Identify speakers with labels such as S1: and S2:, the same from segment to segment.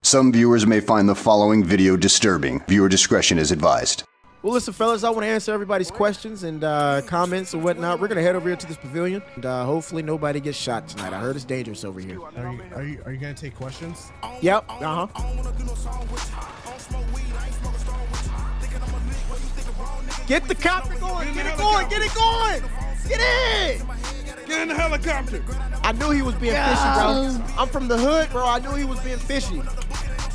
S1: Some viewers may find the following video disturbing. Viewer discretion is advised.
S2: Well, listen, fellas, I want to answer everybody's questions and comments and whatnot. We're going to head over here to this pavilion, and hopefully nobody gets shot tonight. I heard it's dangerous over here.
S3: Are you going to take questions?
S2: Yep, uh-huh. Get the copter going, get it going, get it going! Get in!
S3: Get in the helicopter!
S2: I knew he was being fishy, bro. I'm from the hood, bro. I knew he was being fishy.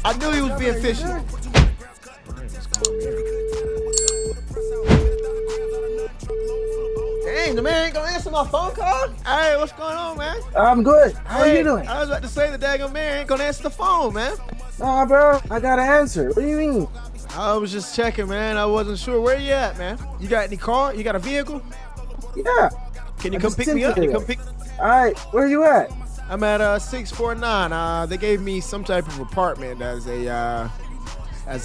S2: I knew he was being fishy. Dang, the man ain't gonna answer my phone call? Hey, what's going on, man?
S4: I'm good. How are you doing?
S2: I was about to say the daggone man ain't gonna answer the phone, man.
S4: Nah, bro. I got an answer. What do you mean?
S2: I was just checking, man. I wasn't sure. Where you at, man? You got any car? You got a vehicle?
S4: Yeah.
S2: Can you come pick me up?
S4: All right. Where you at?
S2: I'm at 649. They gave me some type of apartment as a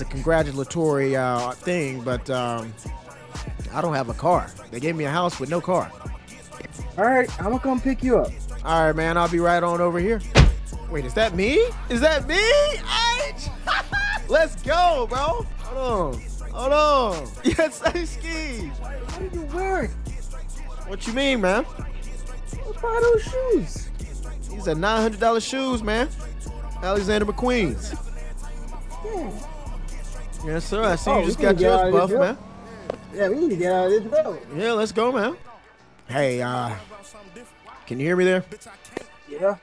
S2: congratulatory thing, but I don't have a car. They gave me a house with no car.
S4: All right. I'm gonna come pick you up.
S2: All right, man. I'll be right on over here. Wait, is that me? Is that me? Let's go, bro. Hold on. Yes, I ski.
S4: What are you wearing?
S2: What you mean, man?
S4: What are those shoes?
S2: These are $900 shoes, man. Alexander McQueen's.
S4: Yeah.
S2: Yes, sir. I see you just got yours buff, man.
S4: Yeah, we need to get out of this road.
S2: Yeah, let's go, man. Hey, can you hear me there?
S4: Yeah.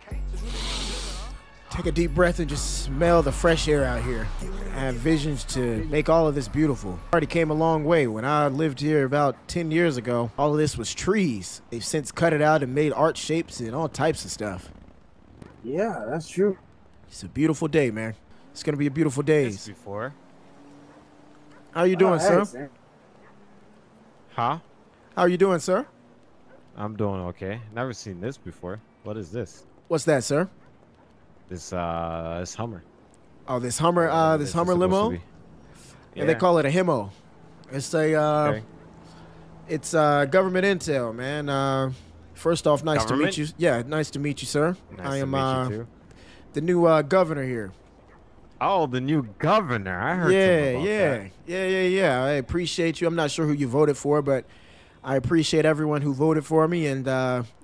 S2: Take a deep breath and just smell the fresh air out here. I have visions to make all of this beautiful. Already came a long way. When I lived here about 10 years ago, all of this was trees. They've since cut it out and made art shapes and all types of stuff.
S4: Yeah, that's true.
S2: It's a beautiful day, man. It's gonna be a beautiful day.
S5: Before.
S2: How you doing, sir?
S4: Hey,
S5: Huh?
S2: How are you doing, sir?
S5: I'm doing okay. Never seen this before. What is this?
S2: What's that, sir?
S5: This Hummer.
S2: Oh, this Hummer, this Hummer limo. Yeah, they call it a Himo. It's a, it's government intel, man. First off, nice to meet you. Yeah, nice to meet you, sir.
S5: Nice to meet you too.
S2: The new governor here.
S5: Oh, the new governor. I heard something about that.
S2: Yeah. I appreciate you. I'm not sure who you voted for, but I appreciate everyone who voted for me and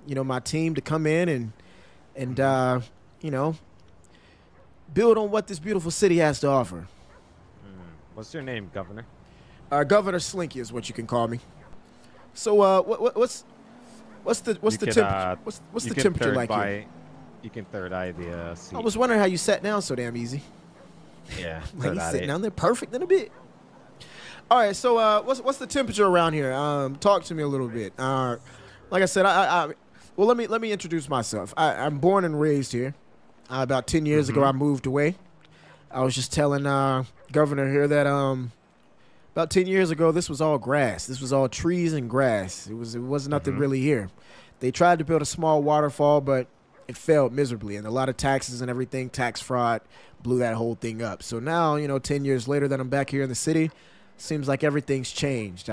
S2: you know, my team to come in and you know, build on what this beautiful city has to offer.
S5: What's your name, Governor?
S2: Governor Slinky is what you can call me. So what's the temperature like here?
S5: You can third eye the seat.
S2: I was wondering how you sat down so damn easy.
S5: Yeah,
S2: like you sitting down there perfect in a bit. All right, so what's the temperature around here? Talk to me a little bit. Like I said, well, let me introduce myself. I'm born and raised here. About 10 years ago, I moved away. I was just telling Governor here that about 10 years ago, this was all grass. This was all trees and grass. It was nothing really here. They tried to build a small waterfall, but it failed miserably, and a lot of taxes and everything, tax fraud, blew that whole thing up. So now, you know, 10 years later that I'm back here in the city, seems like everything's changed.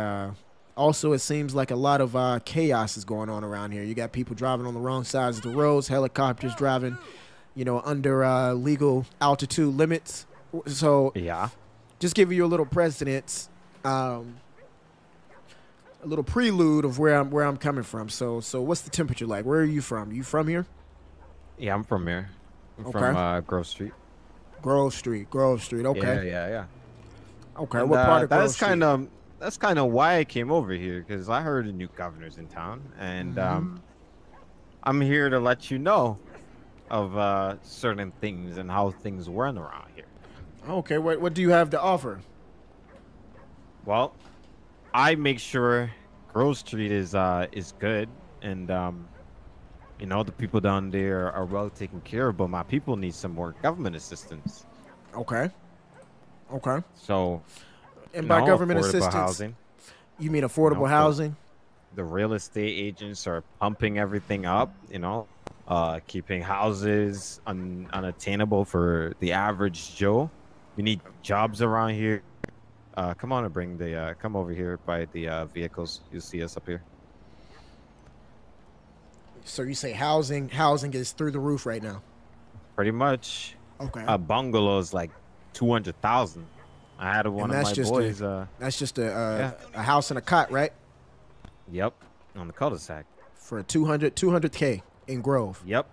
S2: Also, it seems like a lot of chaos is going on around here. You got people driving on the wrong sides of the roads, helicopters driving, you know, under legal altitude limits. So
S5: yeah,
S2: just give you a little precedence, a little prelude of where I'm coming from. So what's the temperature like? Where are you from? You from here?
S5: Yeah, I'm from here. I'm from Grove Street.
S2: Grove Street. Okay.
S5: Yeah.
S2: Okay.
S5: And,
S2: what part of Grove Street?
S5: That's kind of why I came over here, because I heard a new governor's in town, and I'm here to let you know of certain things and how things run around here.
S2: Okay. What do you have to offer?
S5: Well, I make sure Grove Street is good, and you know, the people down there are well taken care of, but my people need some more government assistance.
S2: Okay.
S5: So,
S2: and by government
S5: affordable
S2: assistance,
S5: housing,
S2: you mean affordable housing?
S5: The real estate agents are pumping everything up, you know, keeping houses unattainable for the average Joe. We need jobs around here. Come on and come over here by the vehicles. You'll see us up here.
S2: So you say housing is through the roof right now?
S5: Pretty much.
S2: Okay.
S5: A bungalow is like 200,000. I had one
S2: And
S5: of
S2: that's
S5: my
S2: just
S5: boys.
S2: that's just
S5: Yeah.
S2: a house and a cot, right?
S5: Yep, on the cul-de-sac.
S2: For 200K in Grove.
S5: Yep.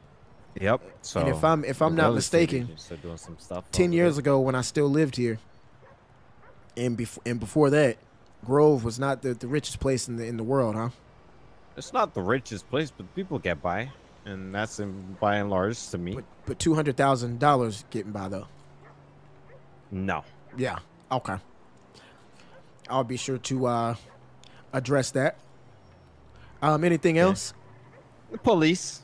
S5: Yep. So
S2: And if
S5: the
S2: I'm not
S5: real estate
S2: mistaken,
S5: agents are doing some stuff
S2: 10
S5: over
S2: years
S5: there.
S2: ago when I still lived here, and before that, Grove was not the richest place in the world, huh?
S5: It's not the richest place, but people get by, and that's by and large to me.
S2: But $200,000 getting by though.
S5: No.
S2: Yeah. Okay. I'll be sure to address that. Anything else?
S5: The police.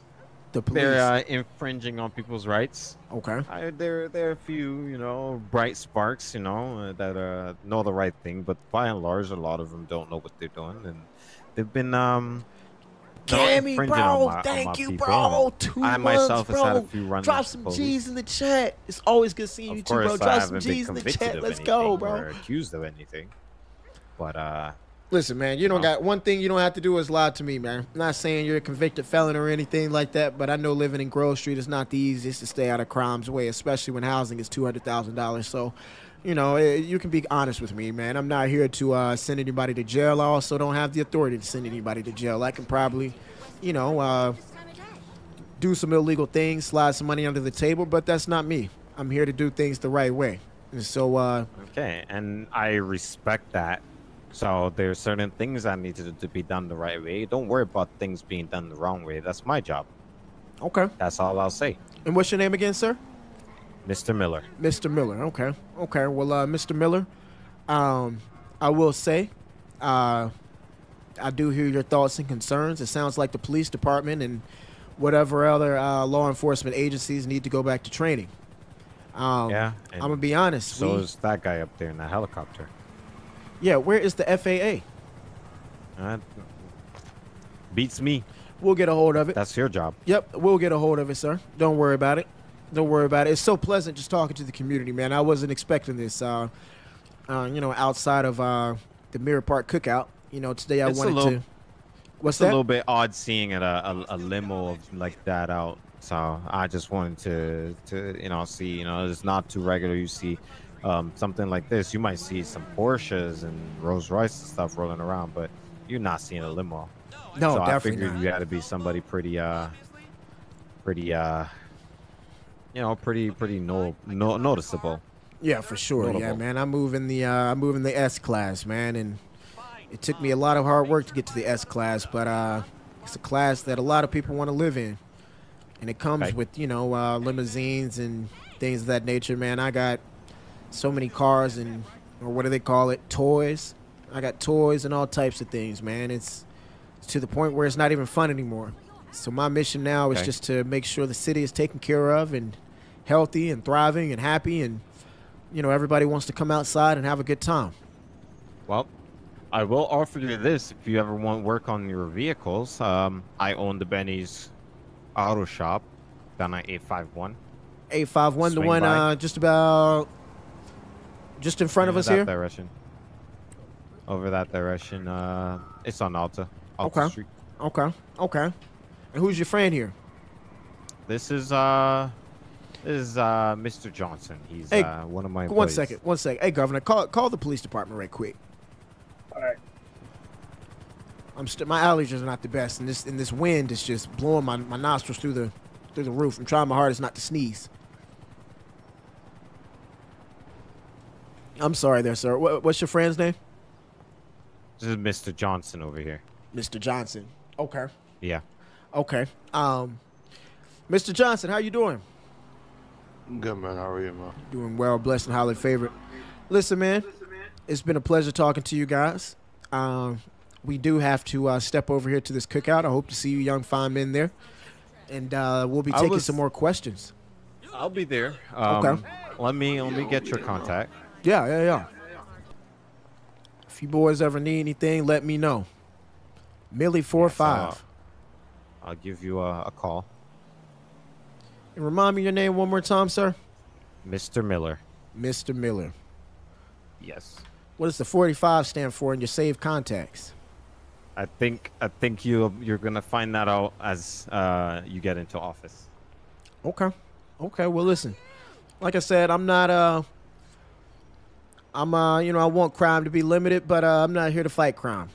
S2: The police.
S5: They're infringing on people's rights.
S2: Okay.
S5: There are a few, bright sparks, that know the right thing, but by and large, a lot of them don't know what they're doing, and they've been
S2: Cammy,
S5: infringing
S2: bro,
S5: on my
S2: thank you,
S5: people,
S2: bro.
S5: and
S2: 2
S5: I
S2: months,
S5: myself
S2: bro.
S5: has had a few run-ins
S2: Drop
S5: with
S2: some
S5: the police.
S2: G's in the chat. It's always good seeing you
S5: Of
S2: too, bro.
S5: course, I
S2: Drop some
S5: haven't been
S2: G's in the
S5: convicted
S2: chat.
S5: of
S2: Let's
S5: anything
S2: go,
S5: or
S2: bro.
S5: accused of anything, but
S2: Listen, man, you don't got one thing you don't have to do is lie to me, man. I'm not saying you're a convicted felon or anything like that, but I know living in Grove Street is not the easiest to stay out of crime's way, especially when housing is $200,000. So, you can be honest with me, man. I'm not here to send anybody to jail. I also don't have the authority to send anybody to jail. I can probably, do some illegal things, slide some money under the table, but that's not me. I'm here to do things the right way. And so,
S5: okay, and I respect that. So there's certain things that need to be done the right way. Don't worry about things being done the wrong way. That's my job.
S2: okay.
S5: That's all I'll say.
S2: And what's your name again, sir?
S5: Mr. Miller.
S2: Mr. Miller. Okay. Okay. Well, Mr. Miller, I will say, I do hear your thoughts and concerns. It sounds like the police department and whatever other law enforcement agencies need to go back to training.
S5: Yeah.
S2: I'm gonna be honest.
S5: So is that guy up there in the helicopter.
S2: Yeah. Where is the FAA?
S5: Beats me.
S2: We'll get a hold of it.
S5: That's your job.
S2: Yep, we'll get a hold of it, sir. Don't worry about it. Don't worry about it. It's so pleasant just talking to the community, man. I wasn't expecting this. Outside of the Mirror Park Cookout, today I
S5: It's a
S2: wanted
S5: little-
S2: to. What's
S5: It's
S2: that?
S5: a little bit odd seeing a limo like that out. So I just wanted to see, it's not too regular. You see something like this. You might see some Porsches and Rolls Royce and stuff rolling around, but you're not seeing a limo.
S2: No,
S5: So I
S2: definitely
S5: figured
S2: not.
S5: you had to be somebody pretty noticeable.
S2: Yeah, for sure. Yeah,
S5: Notable.
S2: man. I'm moving the S class, man, and it took me a lot of hard work to get to the S class, but it's a class that a lot of people want to live in, and it comes
S5: Okay.
S2: with limousines and things of that nature, man. I got so many cars and or what do they call it, toys. I got toys and all types of things, man. It's to the point where it's not even fun anymore. So my mission now is
S5: Okay.
S2: just to make sure the city is taken care of and healthy and thriving and happy, and everybody wants to come outside and have a good time.
S5: Well, I will offer you this if you ever want work on your vehicles. I own the Benny's Auto Shop down at 851.
S2: 851, the
S5: Swing
S2: one
S5: by.
S2: just in front of
S5: Over
S2: us
S5: that
S2: here.
S5: Direction. Over that direction. It's on Alta
S2: Okay.
S5: Street.
S2: Okay. And who's your friend here?
S5: This is Mr. Johnson. He's
S2: Hey,
S5: one of my
S2: One
S5: employees.
S2: second. Hey, Governor, call the police department right quick.
S4: All right.
S2: My allergies are not the best, and this wind is just blowing my nostrils through the roof. I'm trying my hardest not to sneeze. I'm sorry there, sir. What's your friend's name?
S5: This is Mr. Johnson over here.
S2: Mr. Johnson. Okay.
S5: Yeah.
S2: Okay. Mr. Johnson, how you doing?
S6: Good, man. How are you, man?
S2: Doing well, blessed and highly favored. Listen, man, it's been a pleasure talking to you guys. We do have to step over here to this cookout. I hope to see you young fine men there. And we'll be taking some more questions.
S5: I'll be there.
S2: Okay.
S5: Let me get your contact.
S2: Yeah. If you boys ever need anything, let me know. Millie45.
S5: I'll give you a call.
S2: And remind me your name one more time, sir.
S5: Mr. Miller.
S2: Mr. Miller.
S5: Yes.
S2: What does the 45 stand for in your saved contacts?
S5: I think you're gonna find that out as you get into office.
S2: Okay. Well, listen. like I said, I'm not you know, I want crime to be limited, but I'm not here to fight crime.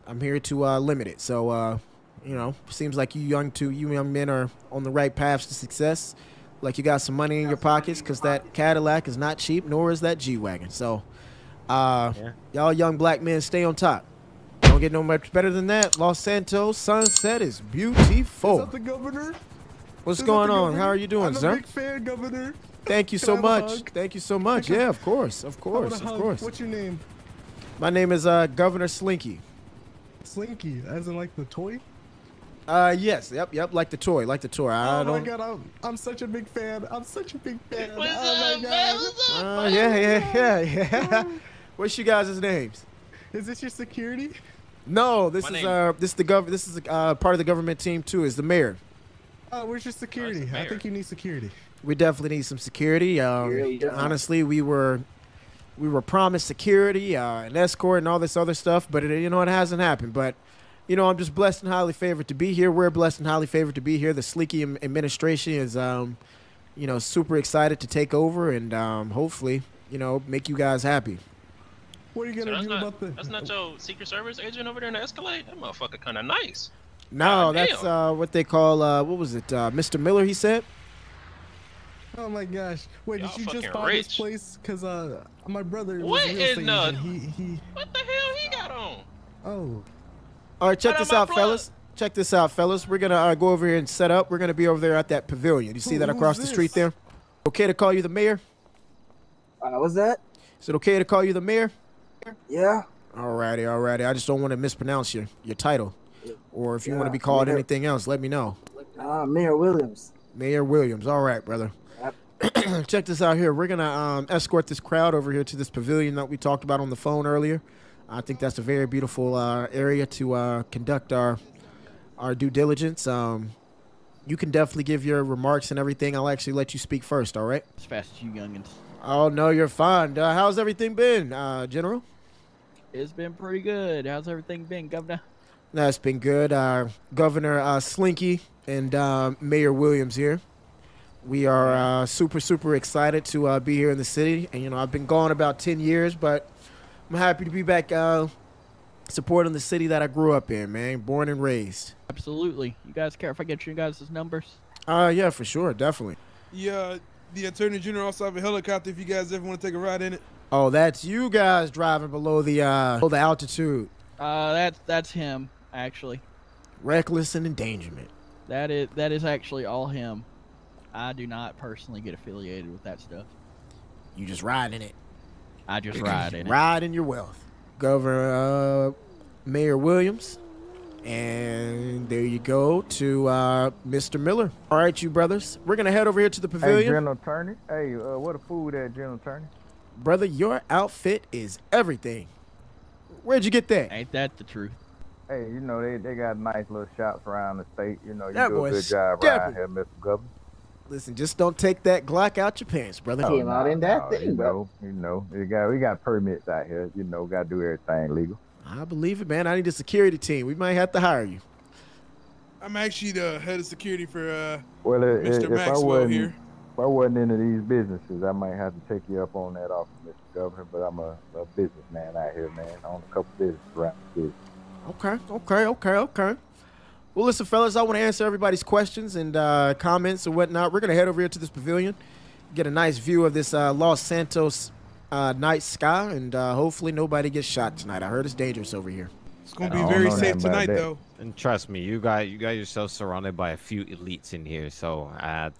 S2: I'm here to limit it. So, you know, seems like you young men are on the right paths to success. Like you got some money in your pockets, because that Cadillac is not cheap, nor is that G-Wagon. So, y'all young black men, stay on top. Don't get no much better than that. Los Santos sunset is beautiful.
S3: Is that the governor?
S2: What's
S3: Is that
S2: going
S3: the
S2: on?
S3: governor?
S2: How are you doing,
S3: I'm
S2: sir?
S3: a big fan, Governor.
S2: Thank you
S3: Can
S2: so
S3: I have a
S2: much.
S3: hug?
S2: Thank you so much. Yeah, of course, of
S3: I
S2: course,
S3: want a
S2: of
S3: hug.
S2: course.
S3: What's your name?
S2: My name is Governor Slinky.
S3: Slinky, as in like the toy?
S2: Yes, yep, like the toy, I
S3: Oh my
S2: don't.
S3: god, I'm such a big fan. I'm such a big fan.
S7: What's
S3: Oh
S7: up,
S3: my
S7: man?
S3: god.
S7: What's up,
S2: Yeah. What's you guys' names?
S3: Is this your security?
S2: No, this
S7: My
S2: is
S7: name-
S2: this is part of the government team too. Is the mayor.
S3: Oh, where's your security? I
S7: mayor.
S3: think you need security.
S2: We definitely need some security.
S4: Yeah.
S2: Honestly, we were promised security, an escort, and all this other stuff, but it hasn't happened. But you know, I'm just blessed and highly favored to be here. We're blessed and highly favored to be here. The Sleeky administration is, you know, super excited to take over and hopefully, you know, make you guys happy.
S3: What are you
S7: So
S3: gonna do about the?
S7: that's not your Secret Service agent over there in the Escalade? That motherfucker kind of nice.
S2: No,
S7: God
S2: that's
S7: damn.
S2: what they call what was it? Mr. Miller, he said.
S3: Oh my gosh! Wait,
S7: Y'all
S3: did you just
S7: fucking
S3: buy this
S7: rich.
S3: place? Cause my brother
S7: What
S3: was a real estate
S7: in the-
S3: agent. He.
S7: What the hell he got on?
S3: Oh.
S2: All right, check
S7: What
S2: this
S7: am I
S2: out, fellas. Check this out, fellas. We're gonna go over here and set up. We're gonna be over there at that pavilion. You see that
S3: Who's
S2: across the street
S3: this?
S2: there? Okay to call you the mayor?
S4: What's that?
S2: Is it okay to call you the mayor?
S4: Yeah.
S2: Alrighty. I just don't want to mispronounce your title. Or if you want to be called
S4: Mayor.
S2: anything else, let me know.
S4: Mayor Williams.
S2: Mayor Williams. All right, brother. Check this out here. We're going to escort this crowd over here to this pavilion that we talked about on the phone earlier. I think that's a very beautiful area to conduct our due diligence. You can definitely give your remarks and everything. I'll actually let you speak first, all right?
S8: As fast as you youngins.
S2: Oh, no, you're fine. How's everything been, General?
S8: It's been pretty good. How's everything been, Governor?
S2: That's been good. Governor Slinky and Mayor Williams here. We are super excited to be here in the city. And, you know, I've been gone about 10 years, but I'm happy to be back supporting the city that I grew up in, man. Born and raised.
S8: Absolutely. You guys care if I get you guys' numbers?
S2: Yeah, for sure. Definitely.
S9: Yeah, the Attorney General also have a helicopter if you guys ever want to take a ride in it.
S2: Oh, that's you guys driving below the altitude.
S8: That's him, actually.
S2: Reckless and endangerment.
S8: That is actually all him. I do not personally get affiliated with that stuff.
S2: You just ride in it.
S8: I just ride in it.
S2: Ride in your wealth. Governor Mayor Williams. And there you go to Mr. Miller. All right, you brothers. We're going to head over here to the
S10: Hey,
S2: pavilion.
S10: General Attorney. Hey, what a food at, General Attorney?
S2: Brother, your outfit is everything. Where'd you get that?
S8: Ain't that the truth?
S10: Hey, you know, they got nice little shops around the state. You know, you
S2: That
S10: do a
S2: boy
S10: good job
S2: stepping.
S10: around here, Mr. Governor.
S2: Listen, just don't take that Glock out your pants, brother.
S4: Came out in that thing, bro.
S10: You know, we got permits out here. You know, got to do everything legal.
S2: I believe it, man. I need a security team. We might have to hire you.
S9: I'm actually the head of security for
S10: Well,
S9: Mr.
S10: if
S9: Maxwell here.
S10: If I wasn't into these businesses, I might have to take you up on that offer, Mr. Governor. But I'm a businessman out here, man. I own a couple businesses around the city.
S2: Okay. Well, listen, fellas, I want to answer everybody's questions and comments and whatnot. We're going to head over here to this pavilion, get a nice view of this Los Santos night sky, and hopefully nobody gets shot tonight. I heard it's dangerous over here.
S9: It's gonna
S10: I
S9: be
S10: don't
S9: very
S10: know
S9: safe
S10: nothing about
S9: tonight,
S10: that.
S9: though.
S5: And trust me, you got yourself surrounded by a few elites in here, so I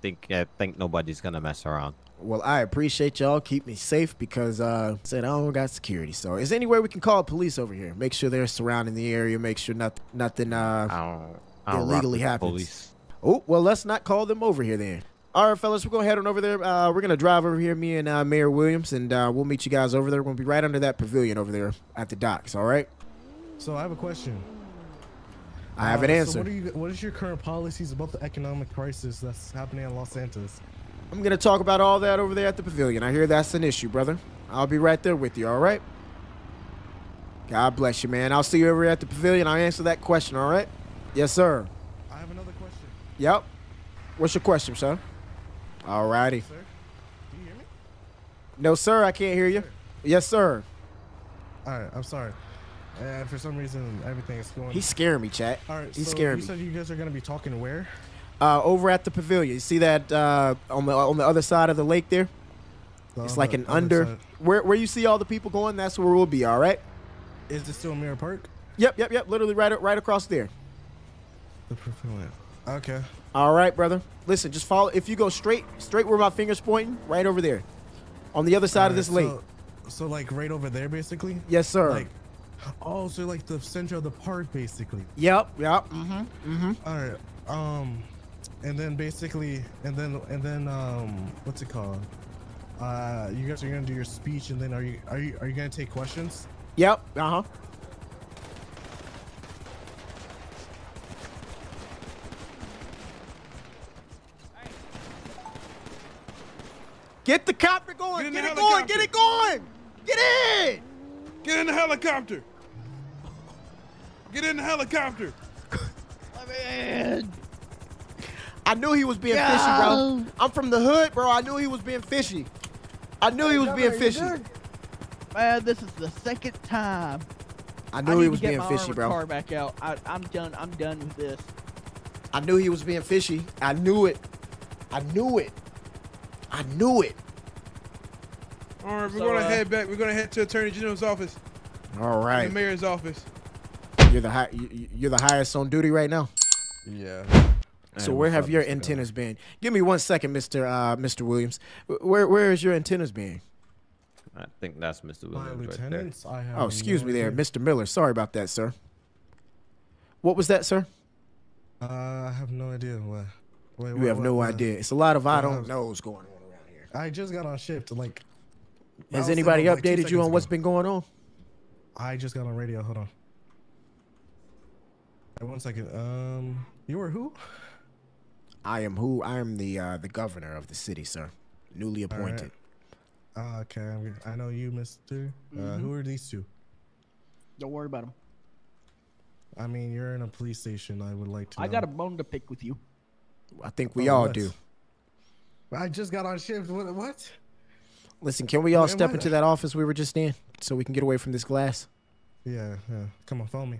S5: think nobody's gonna mess around.
S2: Well, I appreciate y'all. Keep me safe because said I don't got security. So is there any way we can call police over here? Make sure they're surrounding the area. Make sure nothing
S5: I don't rock
S2: illegally
S5: with the
S2: happens.
S5: police.
S2: Oh, well, let's not call them over here then. All right, fellas, we're going to head on over there. We're going to drive over here, me and Mayor Williams, and we'll meet you guys over there. We're going to be right under that pavilion over there at the docks, all right?
S3: So I have a question.
S2: I have an answer.
S3: So what is your current policies about the economic crisis that's happening in Los Santos?
S2: I'm going to talk about all that over there at the pavilion. I hear that's an issue, brother. I'll be right there with you, all right? God bless you, man. I'll see you over here at the pavilion. I'll answer that question, all right? Yes, sir.
S3: I have another question.
S2: Yep. What's your question, sir? All righty.
S3: Sir?
S2: No, sir, I can't hear you. Yes, sir.
S3: All right, I'm sorry. And for some reason, everything is going.
S2: He's scaring me, chat.
S3: All right,
S2: He's
S3: so
S2: scaring
S3: you
S2: me.
S3: said you guys are gonna be talking where?
S2: Over at the pavilion. You see that on the other side of the lake there? It's like an under.
S3: Side.
S2: Where you see all the people going, that's where we'll be, all right?
S3: Is it still Mirror Park?
S2: Yep. Literally right across there.
S3: The pavilion. Okay.
S2: All right, brother. Listen, just follow. If you go straight where my finger's pointing, right over there. On the other side of this lake.
S3: So like right over there, basically?
S2: Yes, sir.
S3: Like, oh, so like the center of the park, basically.
S2: Yep.
S3: All right. And then basically, and then what's it called? You guys are gonna do your speech, and then are you gonna take questions?
S2: Yep. Get the copter going. Get it going. Get it going. Get in.
S9: Get in the helicopter. Get in the helicopter.
S8: Man.
S2: I knew he was being fishy, bro. I'm from the hood, bro. I knew he was being fishy. I knew he was being fishy.
S8: Man, this is the second time.
S2: I knew he was being fishy, bro.
S8: Car back out. I'm done. I'm done with this.
S2: I knew he was being fishy. I knew it. I knew it.
S9: All right, we're gonna head back. We're gonna head to Attorney General's office.
S2: All right.
S9: The mayor's office.
S2: You're the highest on duty right now.
S3: Yeah.
S2: So where have your antennas been? Give me 1 second, Mr. Williams. Where is your antennas been?
S5: I think that's Mr.
S3: My
S5: Williams right there.
S3: lieutenants, I have
S2: Oh, excuse
S3: no
S2: me there,
S3: idea.
S2: Mr. Miller. Sorry about that, sir. What was that, sir?
S3: I have no idea. What? Wait,
S2: You have no
S3: what?
S2: idea. It's a lot of I don't knows going on around here.
S3: I just got on shift. Like,
S2: Has
S3: I was
S2: anybody
S3: there, like, 2
S2: updated you
S3: seconds
S2: on what's
S3: ago.
S2: been going on?
S3: I just got on radio. Hold on. Wait, 1 second. You were who?
S2: I am who? I am the governor of the city, sir. Newly appointed.
S3: Okay, I know you, Mister. Who are these two?
S8: Don't worry about them.
S3: I mean, you're in a police station. I would like to.
S8: I
S3: know.
S8: got a bone to pick with you.
S2: I think we all
S3: what?
S2: do.
S3: I just got on shift. What?
S2: Listen, can we all
S3: Wait,
S2: step
S3: what?
S2: into that office we were just in so we can get away from this glass?
S3: Yeah. Come on, follow me.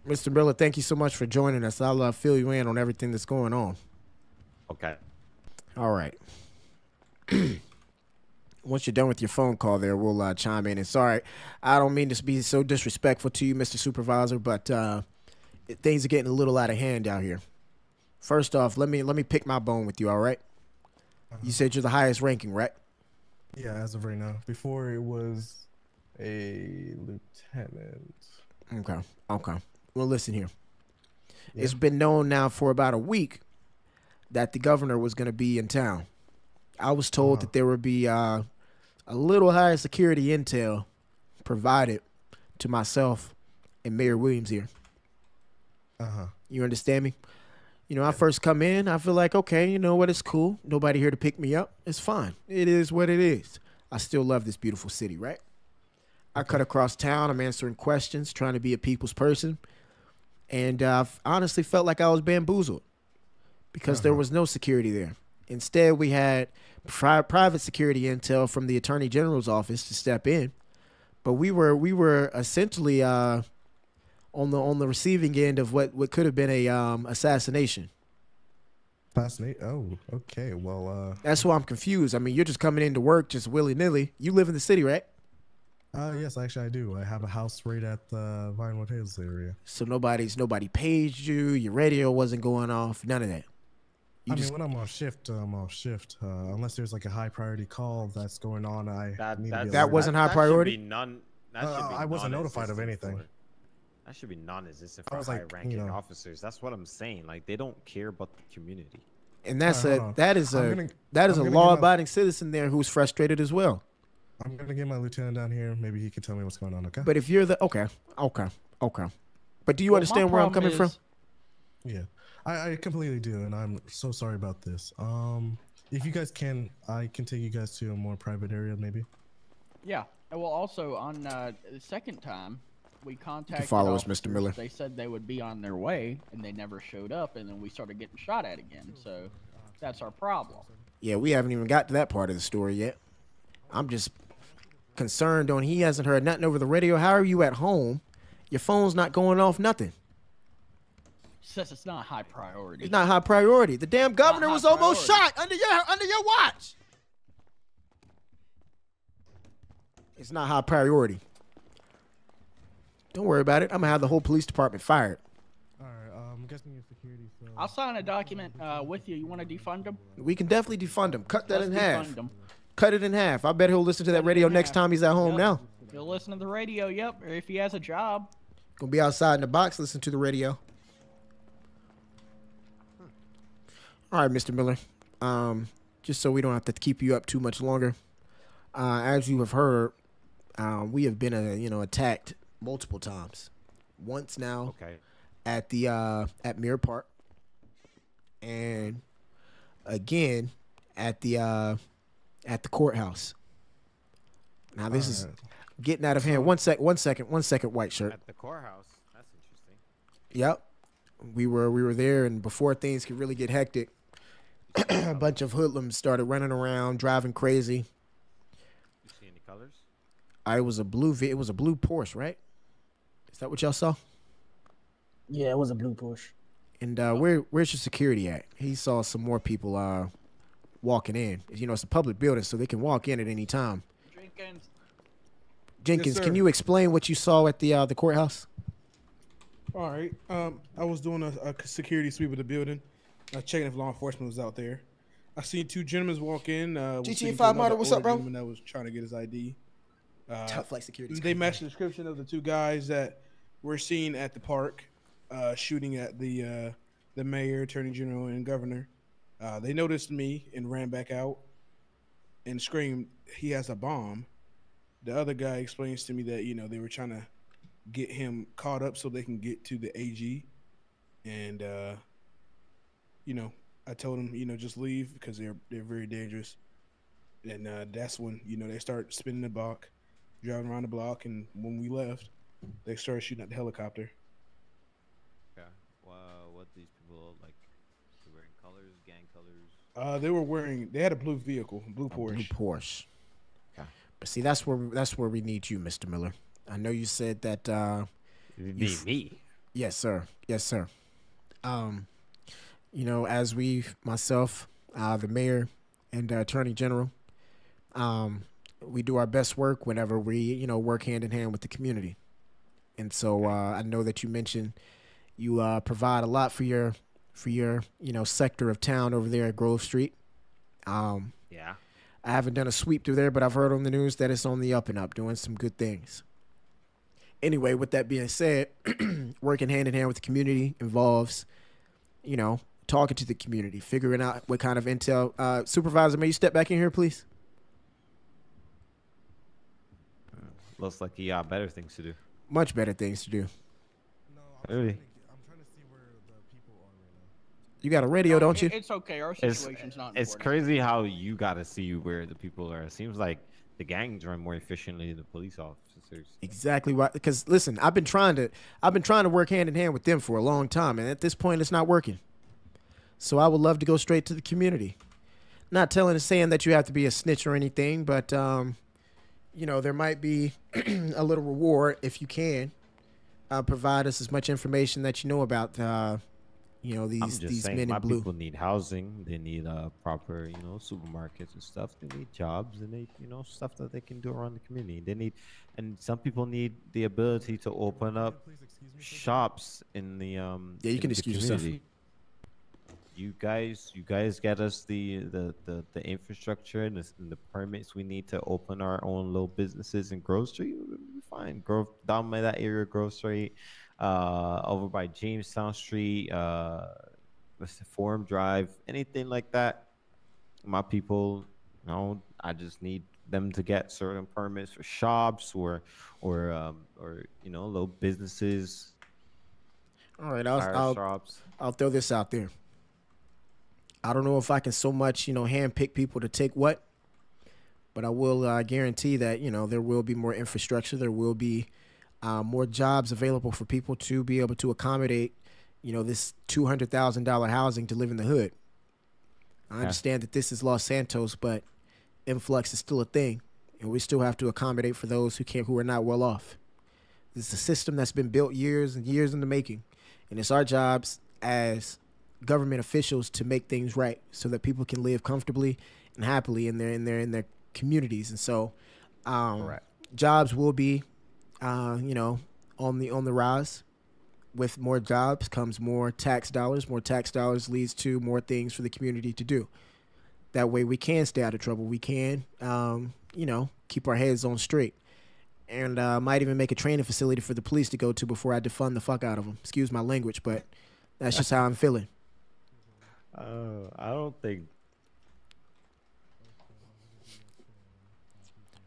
S2: Mr. Miller, thank you so much for joining us. I'll fill you in on everything that's going on.
S5: Okay.
S2: All right. Once you're done with your phone call there, we'll chime in. And sorry, I don't mean to be so disrespectful to you, Mr. Supervisor, but things are getting a little out of hand out here. First off, let me pick my bone with you, all right? You said you're the highest ranking, right?
S3: Yeah, as of right now. Before it was a lieutenant.
S2: Okay. Well, listen here. Yeah. It's been known now for about a week that the governor was going to be in town. I was told that there would be a little higher security intel provided to myself and Mayor Williams here. You understand me? You know, I first come in, I feel like, okay, you know what, it's cool. Nobody here to pick me up. It's fine. It is what it is. I still love this beautiful city, right? I cut across town. I'm answering questions, trying to be a people's person. And I honestly felt like I was bamboozled because there was no security there. Instead, we had private security intel from the Attorney General's office to step in. But we were essentially on the receiving end of what could have been a assassination.
S3: Fascinating. Oh, okay. Well,
S2: that's why I'm confused. I mean, you're just coming into work just willy-nilly. You live in the city, right?
S3: Yes, actually I do. I have a house right at the Vinewood Hills area.
S2: So nobody paged you. Your radio wasn't going off. None of that.
S3: I mean, when I'm off shift, unless there's like a high priority call that's going on,
S2: that wasn't high priority.
S3: I wasn't notified of anything.
S5: That should be non-existent for
S3: I was like,
S5: high-ranking officers. That's what I'm saying. Like, they don't care about the community.
S2: And that is a law-abiding citizen there who's frustrated as well.
S3: I'm gonna get my lieutenant down here. Maybe he can tell me what's going on. Okay.
S2: But if you're the okay. But do you understand where I'm coming from?
S3: Yeah, I completely do, and I'm so sorry about this. If you guys can, I can take you guys to a more private area, maybe.
S8: Yeah. Well, also on the second time, we contacted.
S2: Follow us, Mr. Miller.
S8: They said they would be on their way, and they never showed up, and then we started getting shot at again. So that's our problem.
S2: Yeah, we haven't even got to that part of the story yet. I'm just concerned on he hasn't heard nothing over the radio. How are you at home? Your phone's not going off, nothing.
S8: Says it's not high priority.
S2: It's not high priority. The damn governor
S8: high
S2: was almost
S8: priority.
S2: shot under your watch. It's not high priority. Don't worry about it. I'm gonna have the whole police department fired.
S3: All right. I'm guessing your security. So.
S8: I'll sign a document with you. You want to defund him?
S2: We can definitely defund him. Cut that
S8: Let's
S2: in half.
S8: defund him.
S2: Cut it in half. I bet he'll listen to that radio next time he's at home
S8: Yep.
S2: now.
S8: He'll listen to the radio. Yep. Or if he has a job.
S2: Gonna be outside in the box listening to the radio. All right, Mr. Miller. Just so we don't have to keep you up too much longer. As you have heard, we have been attacked multiple times. Once now at the at Mirror Park, and again at the courthouse. Now this is getting out of hand. One second, white shirt.
S5: At the courthouse. That's interesting.
S2: Yep. We were there, and before things could really get hectic, a bunch of hoodlums started running around, driving crazy.
S5: You see any colors?
S2: It was a blue Porsche, right? Is that what y'all saw?
S4: Yeah, it was a blue Porsche.
S2: And where's your security at? He saw some more people walking in. It's a public building, so they can walk in at any time. Jenkins,
S9: Yes,
S2: can
S9: sir.
S2: you explain what you saw at the courthouse?
S9: All right. I was doing a security sweep of the building, checking if law enforcement was out there. I seen two gentlemen walk in.
S2: GTA 5 model, what's up, bro?
S9: Gentleman that was trying to get his ID.
S2: Top flight security.
S9: They matched the description of the two guys that were seen at the park, shooting at the mayor, attorney general, and governor. They noticed me and ran back out and screamed, "He has a bomb." The other guy explains to me that they were trying to get him caught up so they can get to the AG, and I told him just leave because they're very dangerous. And that's when they start spinning the block, driving around the block, and when we left, they started shooting at the helicopter.
S5: Yeah. What these people look like? They're wearing colors, gang colors.
S9: They had a blue vehicle, blue Porsche.
S2: Blue Porsche. Okay. But see, that's where we need you, Mr. Miller. I know you said that.
S5: You need me.
S2: Yes, sir. Yes, sir. As myself, the mayor, and Attorney General, we do our best work whenever we, work hand in hand with the community. And so I know that you mentioned you provide a lot for your sector of town over there at Grove Street.
S5: Yeah.
S2: I haven't done a sweep through there, but I've heard on the news that it's on the up and up, doing some good things. Anyway, with that being said, working hand in hand with the community involves, talking to the community, figuring out what kind of intel. Supervisor, may you step back in here, please?
S5: Looks like you got better things to do.
S2: Much better things to do.
S3: No,
S5: Really?
S3: I'm trying to see where the people are right now.
S2: You got a radio, don't you?
S8: It's okay. Our
S5: It's
S8: situation's not
S5: it's
S8: important.
S5: crazy how you got to see where the people are. It seems like the gangs run more efficiently than the police officers.
S2: Exactly right. Because listen, I've been trying to work hand in hand with them for a long time, and at this point, it's not working. So I would love to go straight to the community. Not saying that you have to be a snitch or anything, but there might be a little reward if you can provide us as much information that you know about
S5: I'm just
S2: these
S5: saying,
S2: men
S5: my
S2: in blue.
S5: people need housing. They need proper, supermarkets and stuff. They need jobs. They need, stuff that they can do around the community. They need, and some people need the ability to open up
S3: Please excuse me. for a second.
S5: shops in the
S2: you
S5: in
S2: can
S5: the
S2: excuse yourself.
S5: community. You guys get us the infrastructure and the permits we need to open our own little businesses in Grove Street. We'll be fine. Grove down by that area, Grove Street, over by Jamestown Street, Forum Drive, anything like that. My people, I just need them to get certain permits for shops or little businesses.
S2: All right,
S5: tire
S2: I'll
S5: shops.
S2: throw this out there. I don't know if I can so much, handpick people to take what, but I will guarantee that, there will be more infrastructure. There will be more jobs available for people to be able to accommodate, this $200,000 housing to live in the hood. I understand that this is Los Santos, but influx is still a thing. and we still have to accommodate for those who are not well off. This is a system that's been built years and years in the making, and it's our jobs as government officials to make things right so that people can live comfortably and happily in their communities. And so, jobs will be, on the rise. With more jobs comes more tax dollars. More tax dollars leads to more things for the community to do. That way we can stay out of trouble. We can, keep our heads on straight. And might even make a training facility for the police to go to before I defund the fuck out of them. Excuse my language, but that's just how I'm feeling.
S5: I don't think.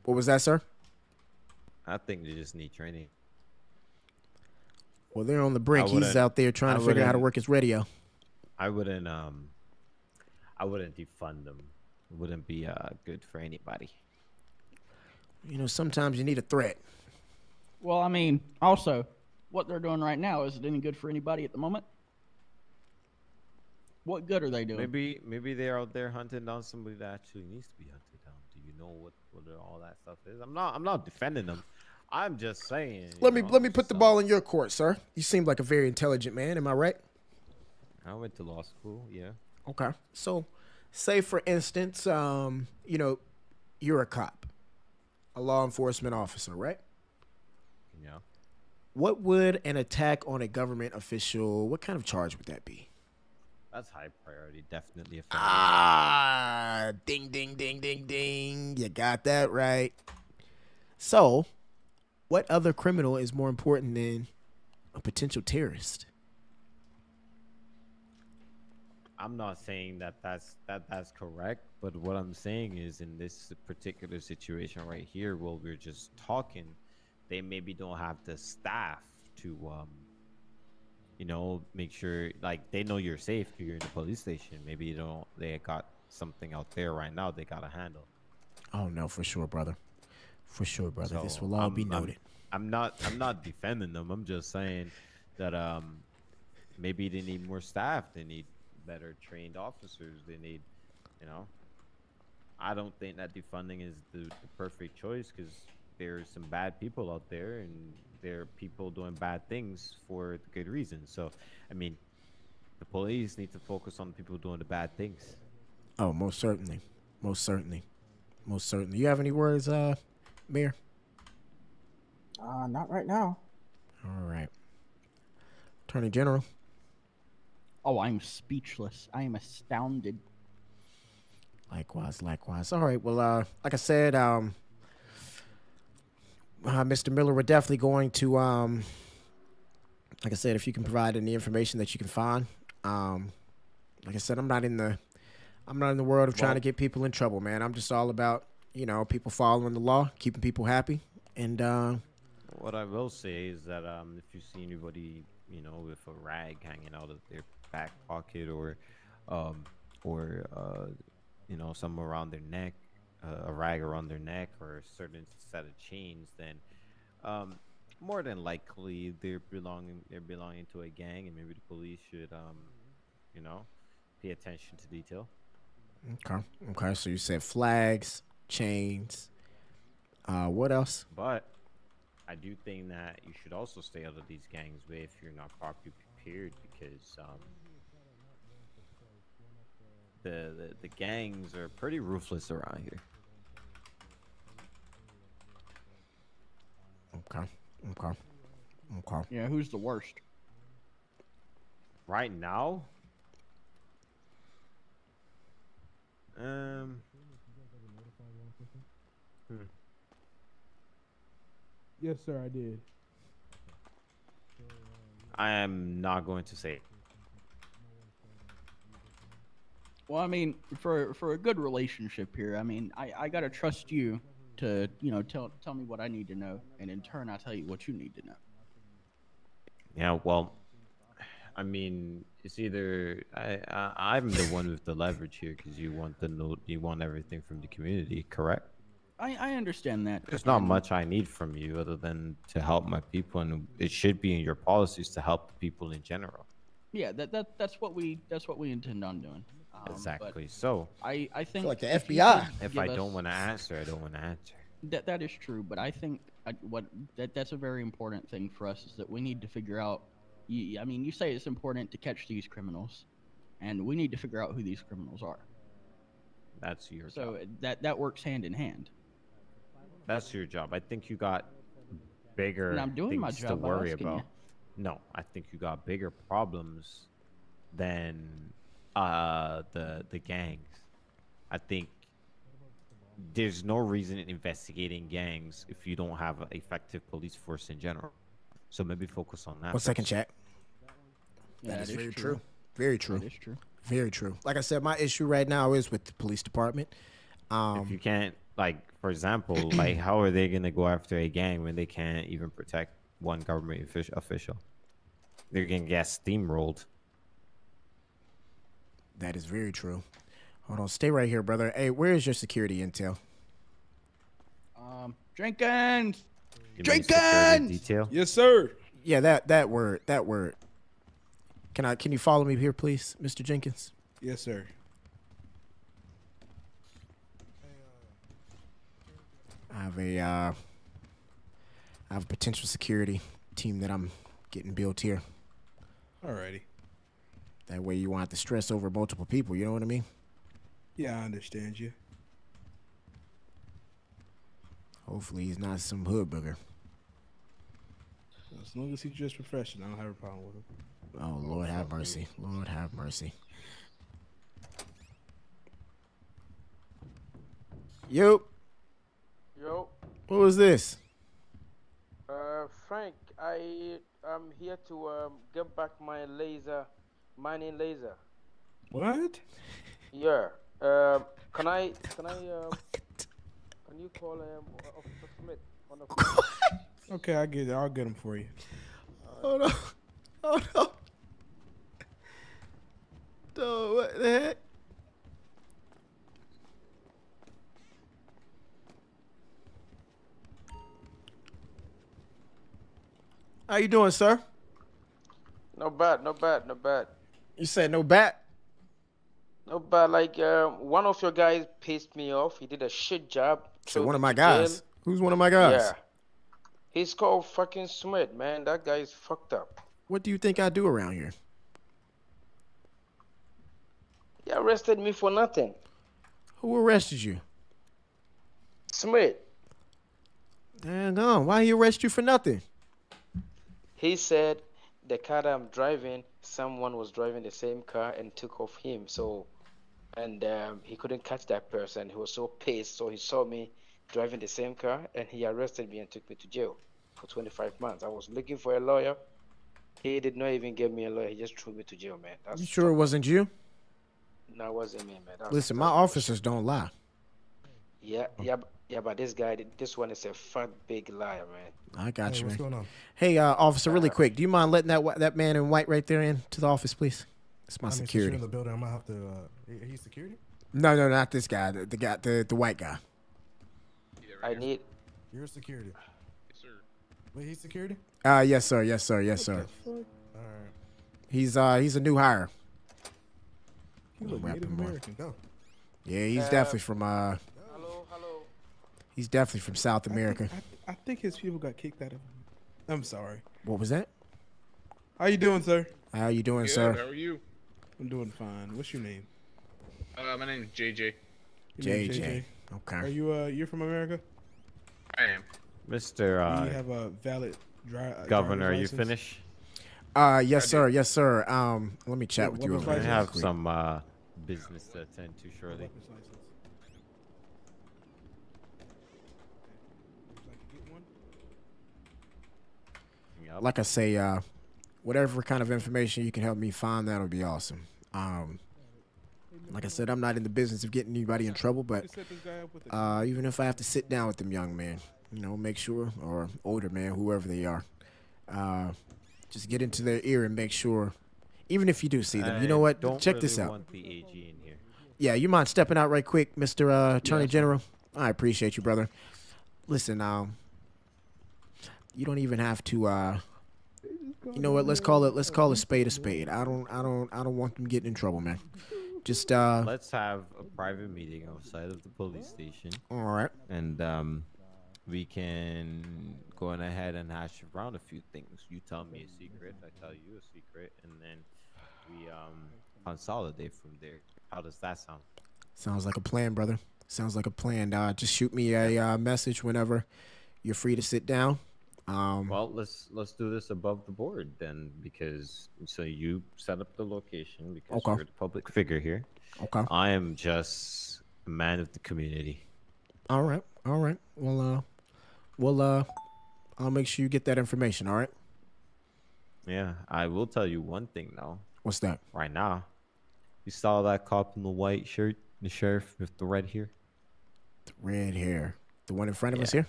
S2: What was that, sir?
S5: I think they just need training.
S2: Well, they're on the brink. He's out there trying to figure out how to work his radio.
S5: I wouldn't defund them. It wouldn't be good for anybody.
S2: Sometimes you need a threat.
S8: Well, I mean, also, what they're doing right now, is it any good for anybody at the moment? What good are they doing?
S5: Maybe they're out there hunting down somebody that actually needs to be hunted down. Do you know what all that stuff is? I'm not defending them. I'm just saying.
S2: Let me put the ball in your court, sir. You seem like a very intelligent man. Am I right?
S5: I went to law school. Yeah.
S2: Okay. So, say for instance, you're a cop, a law enforcement officer, right?
S5: Yeah.
S2: What would an attack on a government official? What kind of charge would that be?
S5: That's high priority. Definitely a felony.
S2: Ah, ding, ding, ding, ding, ding. You got that right. So, what other criminal is more important than a potential terrorist?
S5: I'm not saying that's correct, but what I'm saying is in this particular situation right here, while we're just talking, they maybe don't have the staff to, make sure, like, they know you're safe because you're in the police station. Maybe they got something out there right now they gotta handle.
S2: Oh no, for sure, brother. For sure, brother.
S5: So
S2: this will all be noted.
S5: I'm not defending them. I'm just saying that maybe they need more staff. They need better trained officers. They need, I don't think that defunding is the perfect choice because there's some bad people out there and there are people doing bad things for good reasons. So, I mean, the police need to focus on the people doing the bad things.
S2: Oh, most certainly. Most certainly. Most certainly. You have any words, Mayor?
S4: Not right now.
S2: All right. Attorney General.
S8: Oh, I'm speechless. I am astounded.
S2: Likewise. All right. Well, like I said, Mr. Miller, we're definitely going to, like I said, if you can provide any information that you can find. Like I said, I'm not in the world of trying to get people in trouble, man. I'm just all about, people following the law, keeping people happy, and.
S5: What I will say is that if you see anybody, with a rag hanging out of their back pocket or some around their neck, a rag around their neck or a certain set of chains, then more than likely they're belonging to a gang, and maybe the police should pay attention to detail.
S2: Okay. So you said flags, chains. What else?
S5: But I do think that you should also stay out of these gangs way if you're not properly prepared, because the gangs are pretty ruthless around here.
S2: Okay.
S8: Yeah, who's the worst?
S5: Right now?
S9: Yes, sir, I did.
S5: I am not going to say.
S8: Well, I mean, for a good relationship here, I mean, I gotta trust you to, tell me what I need to know, and in turn, I'll tell you what you need to know.
S5: Yeah, well, I mean, it's either I'm the one with the leverage here because you want everything from the community, correct?
S8: I understand that.
S5: There's not much I need from you other than to help my people, and it should be in your policies to help the people in general.
S8: Yeah, that's what we intend on doing.
S5: Exactly. So
S8: I think
S2: like the FBI.
S5: If I don't want to answer, I don't want to answer.
S8: that is true, but I think that's a very important thing for us is that we need to figure out. I mean, you say it's important to catch these criminals, and we need to figure out who these criminals are.
S5: That's your job.
S8: So that works hand in hand.
S5: That's your job. I think you got bigger
S8: And I'm doing my
S5: things
S8: job
S5: to
S8: by
S5: worry
S8: asking
S5: about.
S8: you.
S5: No, I think you got bigger problems than the gangs. I think there's no reason in investigating gangs if you don't have an effective police force in general. So maybe focus on that.
S2: 1 second, chat.
S8: Yeah,
S2: That is
S8: it
S2: very true. Very true.
S8: That is true.
S2: Very true. Like I said, my issue right now is with the police department.
S5: If you can't, like, for example, like, how are they gonna go after a gang when they can't even protect one government official? They're gonna get steamrolled.
S2: That is very true. Hold on, stay right here, brother. Hey, where is your security intel?
S8: Jenkins.
S5: You mean security detail?
S9: Yes, sir.
S2: Yeah, that word. Can you follow me here, please, Mr. Jenkins?
S9: Yes, sir.
S2: I have a potential security team that I'm getting built here.
S9: Alrighty.
S2: That way you won't have to stress over multiple people, you know what I mean?
S9: Yeah, I understand you.
S2: Hopefully he's not some hood booger.
S9: As long as he's just professional, I don't have a problem with him.
S2: Oh, Lord have mercy. Lord have mercy. Yo,
S11: Yo,
S2: what was this?
S11: Frank, I'm here to get back my mining laser.
S9: What?
S11: Yeah. Can you call Officer Smith on the phone?
S9: Okay, I get it. I'll get him for you.
S2: Hold on. Hold on. Dude, what the heck? How you doing, sir?
S11: Not bad, not bad, not bad.
S2: You said no bat?
S11: Not bad. Like, one of your guys pissed me off. He did a shit job.
S2: So
S11: Took
S2: one of
S11: me
S2: my
S11: to
S2: guys.
S11: jail.
S2: Who's one of my guys?
S11: Yeah. He's called fucking Smith, man. That guy's fucked up.
S2: What do you think I do around here?
S11: He arrested me for nothing.
S2: Who arrested you?
S11: Smith.
S2: Dang on. Why he arrest you for nothing?
S11: He said the car that I'm driving, someone was driving the same car and took off him. So, and he couldn't catch that person. He was so pissed. So he saw me driving the same car and he arrested me and took me to jail for 25 months. I was looking for a lawyer. He did not even give me a lawyer. He just threw me to jail, man. That's
S2: You sure it wasn't you?
S11: No, it wasn't me, man.
S2: Listen, my officers don't lie.
S11: Yeah, but this guy, this one is a fat, big liar, man.
S2: I got
S3: Hey,
S2: you,
S3: what's
S2: man.
S3: going on?
S2: Hey, officer, really quick. Do you mind letting that man in white right there in to the office, please? It's my
S3: I mean, since
S2: security.
S3: you're in the building, I might have to. He's security?
S2: No, not this guy. The guy, the white guy.
S11: I need.
S3: You're security.
S7: Yes, sir.
S3: Wait, he's security?
S2: Yes, sir. Yes, sir. Yes, sir.
S3: All right.
S2: He's a new hire.
S3: He look
S2: Rapping
S3: Native
S2: more.
S3: American. Go.
S2: Yeah, he's definitely from
S11: Hello.
S2: he's definitely from South America.
S9: I think his people got kicked out of him. I'm sorry.
S2: What was that?
S9: How you doing, sir?
S2: How you doing,
S7: Good,
S2: sir?
S7: how are you?
S9: I'm doing fine. What's your name?
S7: My name's JJ.
S9: Your name's
S2: JJ.
S9: Are
S2: Okay.
S9: you you're from America?
S7: I am.
S9: Do you
S5: Mr.
S9: have a valid
S5: Governor, are
S9: driver's
S5: you
S9: license?
S5: finished?
S2: Yes, sir. Yes, sir. Let me chat
S9: What
S2: with you
S9: was
S2: over
S5: I
S9: license?
S2: there.
S5: have
S2: quick.
S5: some business to attend to shortly.
S9: Weapons license. Would you like to get one?
S5: Yup.
S2: Like I say, whatever kind of information you can help me find, that'll be awesome. Like I said, I'm not in the business of getting anybody in trouble, but
S9: Just set this guy up with a
S2: even if I have to sit down with them young men, make sure, or older man, whoever they are, just get into their ear and make sure, even if you do see them, you know what?
S5: Don't
S2: Check
S5: really
S2: this out.
S5: want the AG in here.
S2: Yeah, you mind stepping out right quick, Mr. Attorney General? I appreciate you, brother. Listen, you don't even have to. You know what? Let's call a spade a spade. I don't want them getting in trouble, man. Just
S5: Let's have a private meeting outside of the police station.
S2: All right.
S5: And we can go on ahead and hash around a few things. You tell me a secret, I tell you a secret, and then we consolidate from there. How does that sound?
S2: Sounds like a plan, brother. Sounds like a plan. Just shoot me a message whenever you're free to sit down.
S5: Well, let's do this above the board then, because so you set up the location because
S2: Okay.
S5: you're the public figure here.
S2: Okay.
S5: I am just a man of the community.
S2: All right. All right. Well, I'll make sure you get that information. All right.
S5: Yeah, I will tell you one thing though.
S2: What's that?
S5: Right now, you saw that cop in the white shirt, the sheriff with the red hair?
S2: The red hair. The one in front of us
S5: Yeah.
S2: here?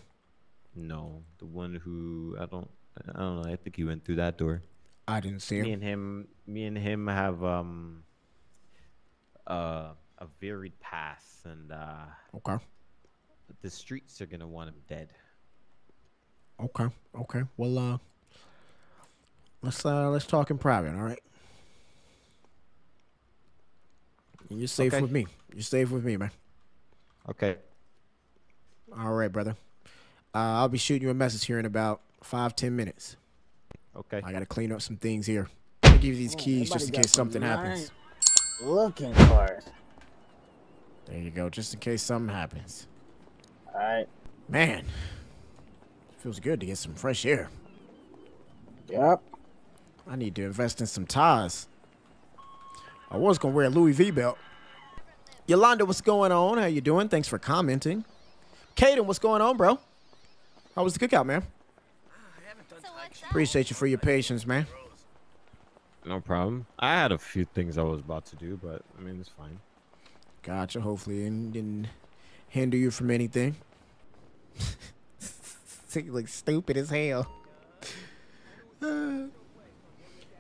S5: No, the one who I don't know. I think he went through that door.
S2: I didn't see him.
S5: Me and him have a varied past, and
S2: Okay.
S5: the streets are gonna want him dead.
S2: Okay. Okay. Well, let's talk in private. All right. And you're safe
S5: Okay.
S2: with me. You're safe with me, man.
S5: Okay.
S2: All right, brother. I'll be shooting you a message here in about 5-10 minutes.
S5: Okay.
S2: I gotta clean up some things here. I'll give you these keys just in
S4: Everybody got
S2: case something
S4: some
S2: happens.
S4: nice Looking cars.
S2: There you go, just in case something happens.
S4: All right.
S2: Man, feels good to get some fresh air.
S4: Yep.
S2: I need to invest in some ties. I was gonna wear a Louis V belt. Yolanda, what's going on? How you doing? Thanks for commenting. Caden, what's going on, bro? How was the cookout, man? Appreciate you for your patience, man.
S5: No problem. I had a few things I was about to do, but I mean it's fine.
S2: Gotcha. Hopefully it didn't hinder you from anything. You look stupid as hell.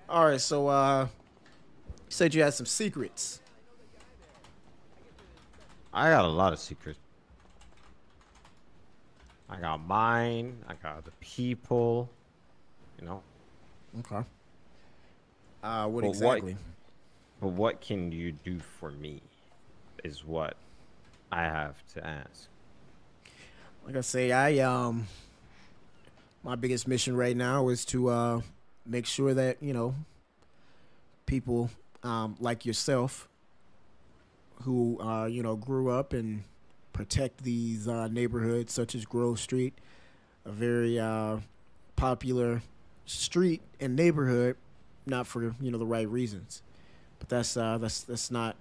S2: All right, so you said you had some secrets.
S5: I got a lot of secrets. I got mine. I got the people. You know.
S2: Okay. What
S5: But
S2: exactly?
S5: But what can you do for me? Is what I have to ask.
S2: Like I say, my biggest mission right now is to make sure that, you know, people like yourself who you know, grew up and protect these neighborhoods such as Grove Street, a very popular street and neighborhood, not for, you know, the right reasons. But that's not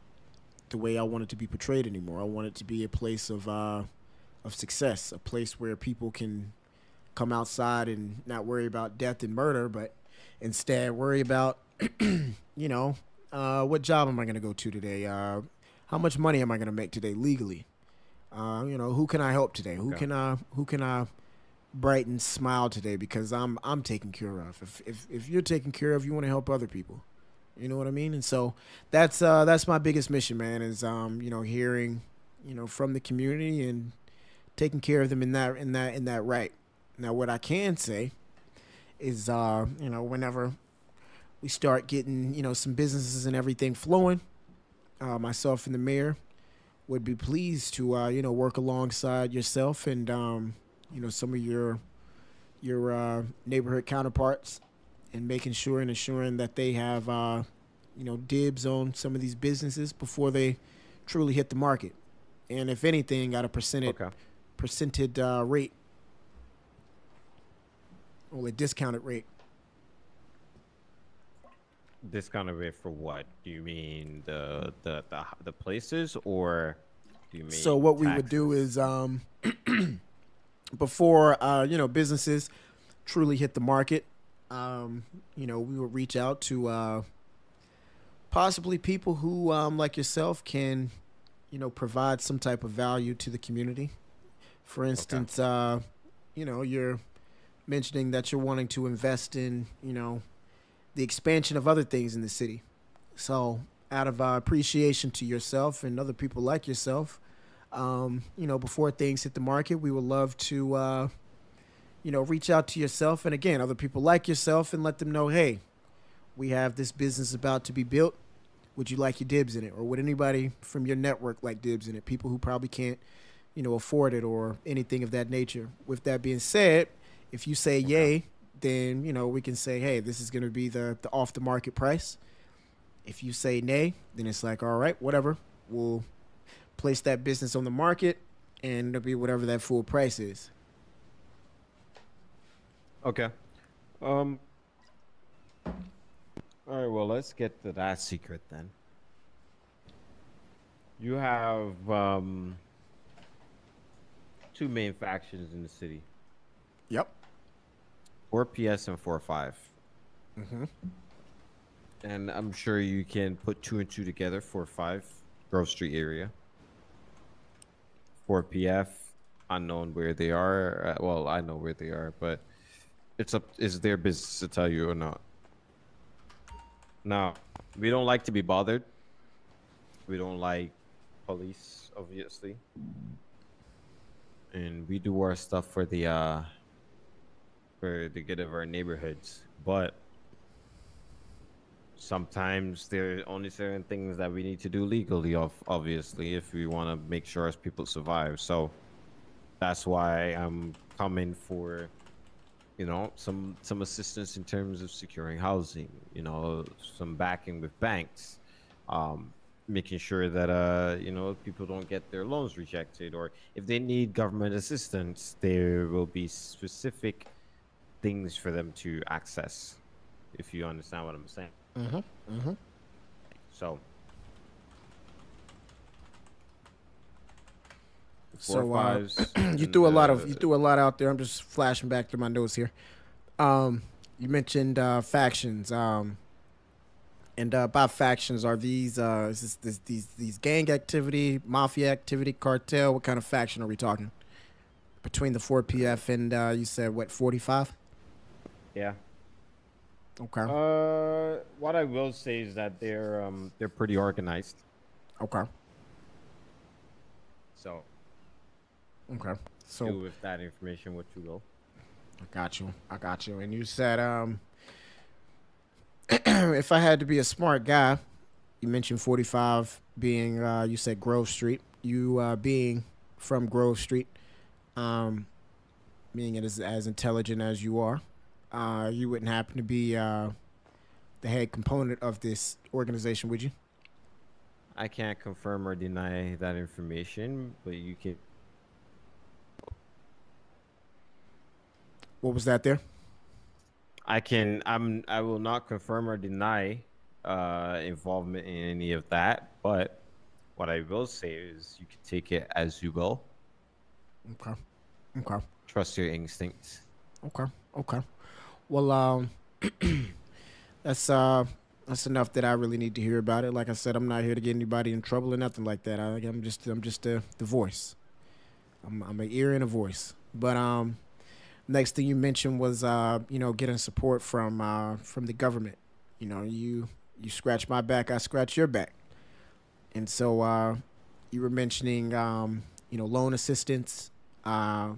S2: the way I want it to be portrayed anymore. I want it to be a place of success, a place where people can come outside and not worry about death and murder, but instead worry about, you know, what job am I going to go to today? How much money am I going to make today legally? You know, who can I help today? Who can I brighten smile today because I'm taken care of. If you're taken care of, you want to help other people. You know what I mean? And so that's my biggest mission, man, is you know, hearing, you know, from the community and taking care of them in that right. Now what I can say is you know, whenever we start getting, you know, some businesses and everything flowing, myself and the mayor would be pleased to you know, work alongside yourself and you know, some of your neighborhood counterparts and making sure and ensuring that they have you know, dibs on some of these businesses before they truly hit the market, and if anything, at a percented rate, or a discounted rate.
S5: Discounted rate for what? Do you mean the places, or do you mean?
S2: So what we would do is before you know, businesses truly hit the market, you know, we would reach out to possibly people who like yourself can, you know, provide some type of value to the community. For instance, you know, you're mentioning that you're wanting to invest in, you know, the expansion of other things in the city. So out of appreciation to yourself and other people like yourself, you know, before things hit the market, we would love to, you know, reach out to yourself and, again, other people like yourself and let them know, hey, we have this business about to be built. Would you like your dibs in it? Or would anybody from your network like dibs in it? People who probably can't, afford it or anything of that nature. With that being said, if you say yay, then we can say, hey, this is going to be the off the market price. If you say nay, then it's like, all right, whatever. We'll place that business on the market, and it'll be whatever that full price is.
S5: Okay. All right. Well, let's get to that secret then. You have two main factions in the city.
S2: Yep.
S5: 4PS and 45.
S2: Mm-hmm.
S5: And I'm sure you can put 2 and 2 together. 45 Grove Street area. 4PF, unknown where they are. Well, I know where they are, but it's their business to tell you or not. Now, we don't like to be bothered. We don't like police, obviously. And we do our stuff for the good of our neighborhoods. But sometimes there are only certain things that we need to do legally, obviously, if we want to make sure as people survive. So that's why I'm coming for, some assistance in terms of securing housing, some backing with banks, making sure that, people don't get their loans rejected, or if they need government assistance, there will be specific things for them to access, if you understand what I'm saying.
S2: Mm-hmm. Mm-hmm.
S5: So,
S2: You threw a lot out there. I'm just flashing back through my notes here. You mentioned factions. And by factions, are these is this, these gang activity, mafia activity, cartel? What kind of faction are we talking? Between the 4PF and you said what, 45?
S5: Yeah.
S2: Okay.
S5: What I will say is that they're pretty organized.
S2: Okay.
S5: So.
S2: Okay. So
S5: do with that information what you will.
S2: I got you. And you said if I had to be a smart guy, you mentioned 45 being you said Grove Street. You being from Grove Street, being as intelligent as you are, you wouldn't happen to be the head component of this organization, would you?
S5: I can't confirm or deny that information, but you can.
S2: What was that there?
S5: I will not confirm or deny involvement in any of that, but what I will say is you can take it as you will.
S2: Okay.
S5: Trust your instincts.
S2: Okay. Well, that's enough that I really need to hear about it. Like I said, I'm not here to get anybody in trouble or nothing like that. I'm just the voice. I'm an ear and a voice. But next thing you mentioned was getting support from the government. You scratch my back, I scratch your back. And so you were mentioning loan assistance, other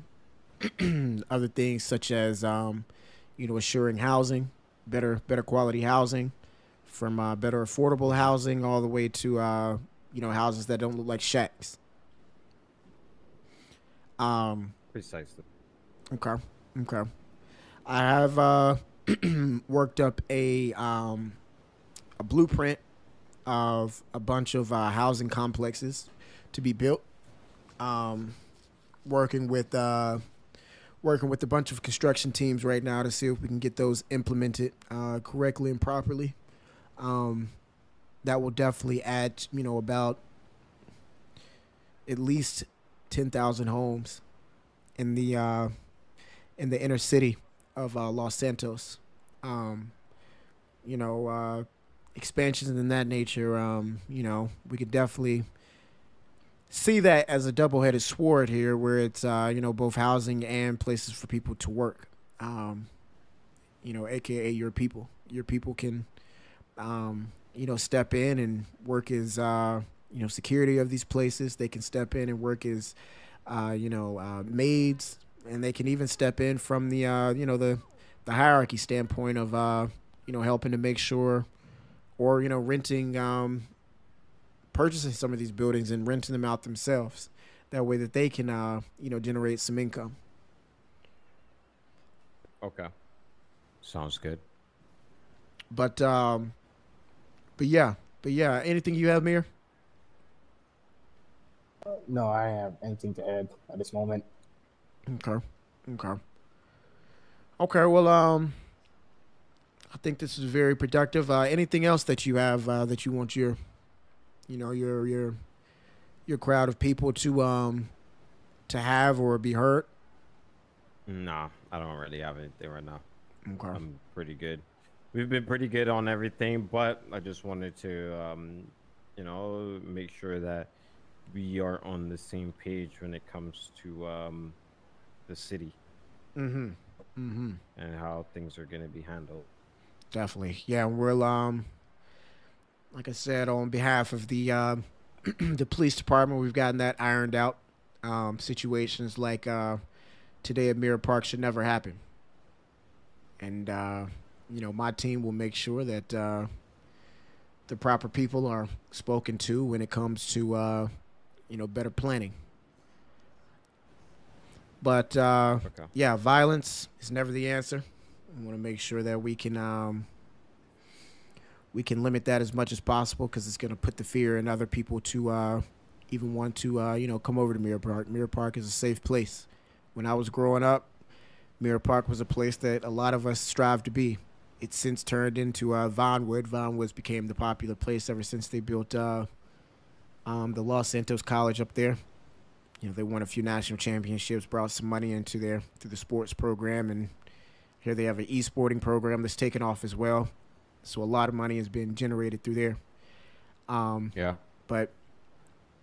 S2: things such as assuring housing, better quality housing, from better affordable housing all the way to houses that don't look like shacks.
S5: Precisely.
S2: Okay. I have worked up a blueprint of a bunch of housing complexes to be built. Working with a bunch of construction teams right now to see if we can get those implemented correctly and properly. That will definitely add, about at least 10,000 homes in the inner city of Los Santos. Expansions in that nature, we could definitely see that as a double-headed sword here, where it's both housing and places for people to work. AKA your people. Your people can step in and work as security of these places. They can step in and work as maids, and they can even step in from the the hierarchy standpoint of helping to make sure, or renting, purchasing some of these buildings and renting them out themselves. That way that they can, generate some income.
S5: Okay. Sounds good.
S2: But yeah. Anything you have, Mayor?
S4: No, I don't have anything to add at this moment.
S2: Okay. Well, I think this is very productive. Anything else that you have that you want your crowd of people to have or be heard?
S5: Nah, I don't really have anything right now.
S2: Okay.
S5: I'm pretty good. We've been pretty good on everything, but I just wanted to, make sure that we are on the same page when it comes to the city.
S2: Mm-hmm.
S5: And how things are going to be handled.
S2: Definitely. Yeah, we'll like I said, on behalf of the the police department, we've gotten that ironed out. Situations like today at Mirror Park should never happen. And my team will make sure that the proper people are spoken to when it comes to better planning. But yeah, violence is never the answer. We want to make sure that we can limit that as much as possible, because it's going to put the fear in other people to even want to come over to Mirror Park. Mirror Park is a safe place. When I was growing up, Mirror Park was a place that a lot of us strive to be. It's since turned into Vinewood. Vinewood's became the popular place ever since they built the Los Santos College up there. They won a few national championships, brought some money into through the sports program, and here they have an e-sporting program that's taken off as well. So a lot of money has been generated through there.
S5: Yeah.
S2: But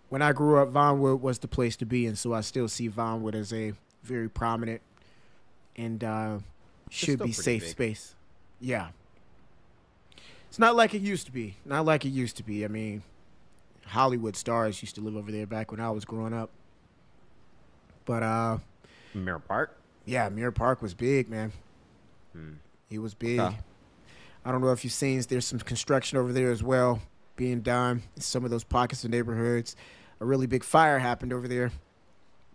S2: when I grew up, Vinewood was the place to be, and so I still see Vinewood as a very prominent and should be safe
S5: big
S2: space. Yeah. It's not like it used to be. I mean, Hollywood stars used to live over there back when I was growing up. But
S5: Mirror Park?
S2: Yeah, Mirror Park was big, man. It was big. Okay. I don't know if you've seen, there's some construction over there as well being done in some of those pockets of neighborhoods. A really big fire happened over there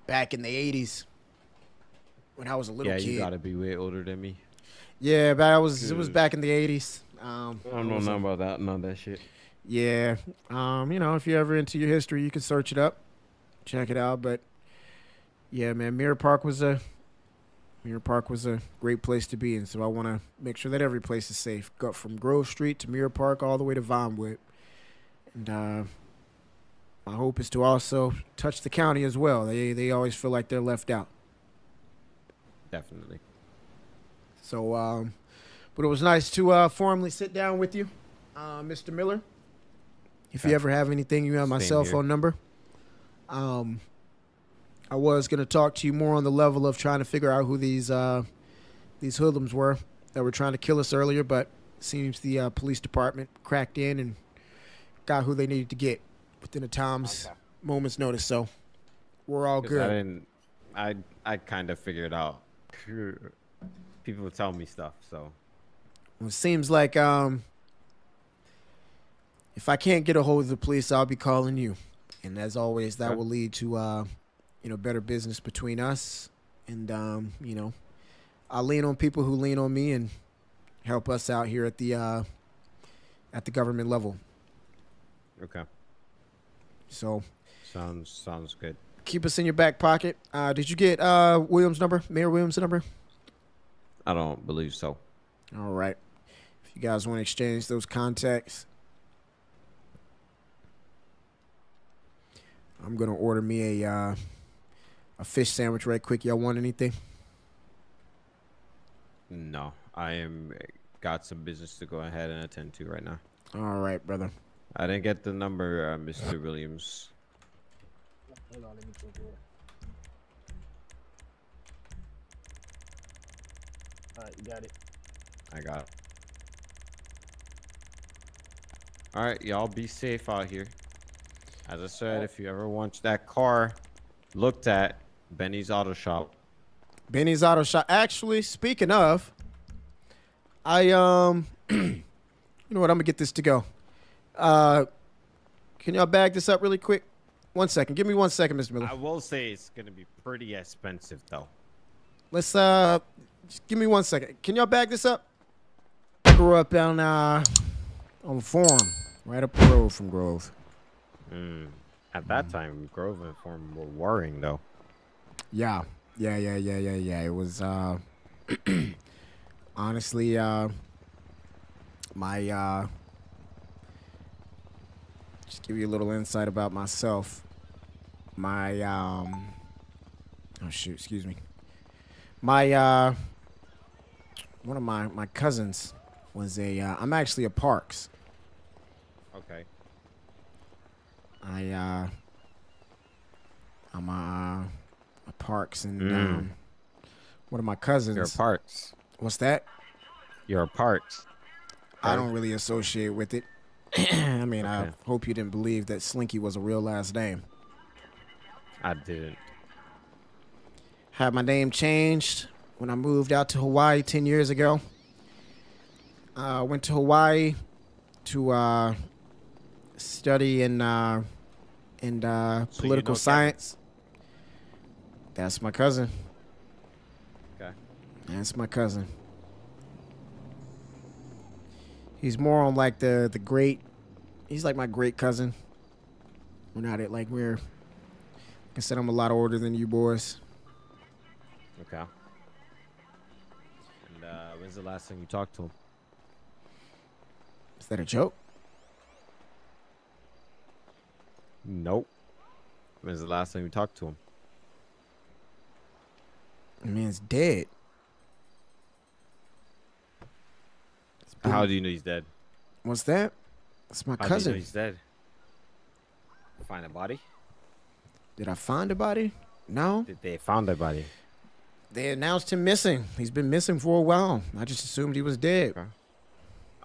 S2: back in the 80s when I was a little kid.
S5: Yeah, you got to be way older than me.
S2: Yeah, but it was back in the 80s.
S5: I don't know nothing about that, none of that shit.
S2: Yeah. If you're ever into your history, you can search it up, check it out. But yeah, man, Mirror Park was a great place to be, and so I want to make sure that every place is safe. Go from Grove Street to Mirror Park all the way to Vinewood. And my hope is to also touch the county as well. They always feel like they're left out.
S5: Definitely.
S2: So, but it was nice to formally sit down with you, Mr. Miller. If you ever have anything, you have my cell phone number. I was going to talk to you more on the level of trying to figure out who these hoodlums were that were trying to kill us earlier, but it seems the police department cracked in and got who they needed to get within a moment's notice. So we're all good.
S5: I kind of figured out. People tell me stuff, so.
S2: Well, it seems like if I can't get a hold of the police, I'll be calling you. And as always, that will lead to better business between us. And, I'll lean on people who lean on me and help us out here at the government level.
S5: Okay.
S2: So.
S5: Sounds good.
S2: Keep us in your back pocket. Did you get Williams' number, Mayor Williams' number?
S5: I don't believe so.
S2: All right. If you guys want to exchange those contacts, I'm going to order me a fish sandwich right quick. Y'all want anything?
S5: No, got some business to go ahead and attend to right now.
S2: All right, brother.
S5: I didn't get the number, Mr. Williams.
S4: Hold on, let me check here. All right, you got it.
S5: I got it. All right, y'all be safe out here. As I said, if you ever want that car looked at, Benny's Auto Shop.
S2: Benny's Auto Shop. Actually, speaking of, I you know what? I'm gonna get this to go. Can y'all bag this up really quick? 1 second. Give me 1 second, Mr. Miller.
S5: I will say it's gonna be pretty expensive though.
S2: Let's just give me 1 second. Can y'all back this up? I grew up on the farm, right up the road from Grove.
S5: At that time, Grove and Forum were warring though.
S2: Yeah. It was honestly my just give you a little insight about myself. My oh shoot, excuse me. My one of my cousins was I'm actually a Parks.
S5: Okay.
S2: I'm a Parks, and one of my cousins.
S5: You're a Parks.
S2: What's that?
S5: You're a Parks.
S2: I don't really associate with it. I mean, I hope you didn't believe that Slinky was a real last name.
S5: I didn't.
S2: Had my name changed when I moved out to Hawaii 10 years ago. I went to Hawaii to study in political science. That's my cousin.
S5: Okay.
S2: That's my cousin. He's more on like the great. He's like my great cousin. We're not at like we're. Like I said, I'm a lot older than you boys.
S5: Okay. And when's the last time you talked to him?
S2: Is that a joke?
S5: Nope. When's the last time you talked to him?
S2: The man's dead.
S5: How do you know he's dead?
S2: What's that? That's my
S5: How
S2: cousin.
S5: do you know he's dead? Find a body?
S2: Did I find a body? No.
S5: Did they find a body?
S2: They announced him missing. He's been missing for a while. I just assumed he was dead.
S5: Okay.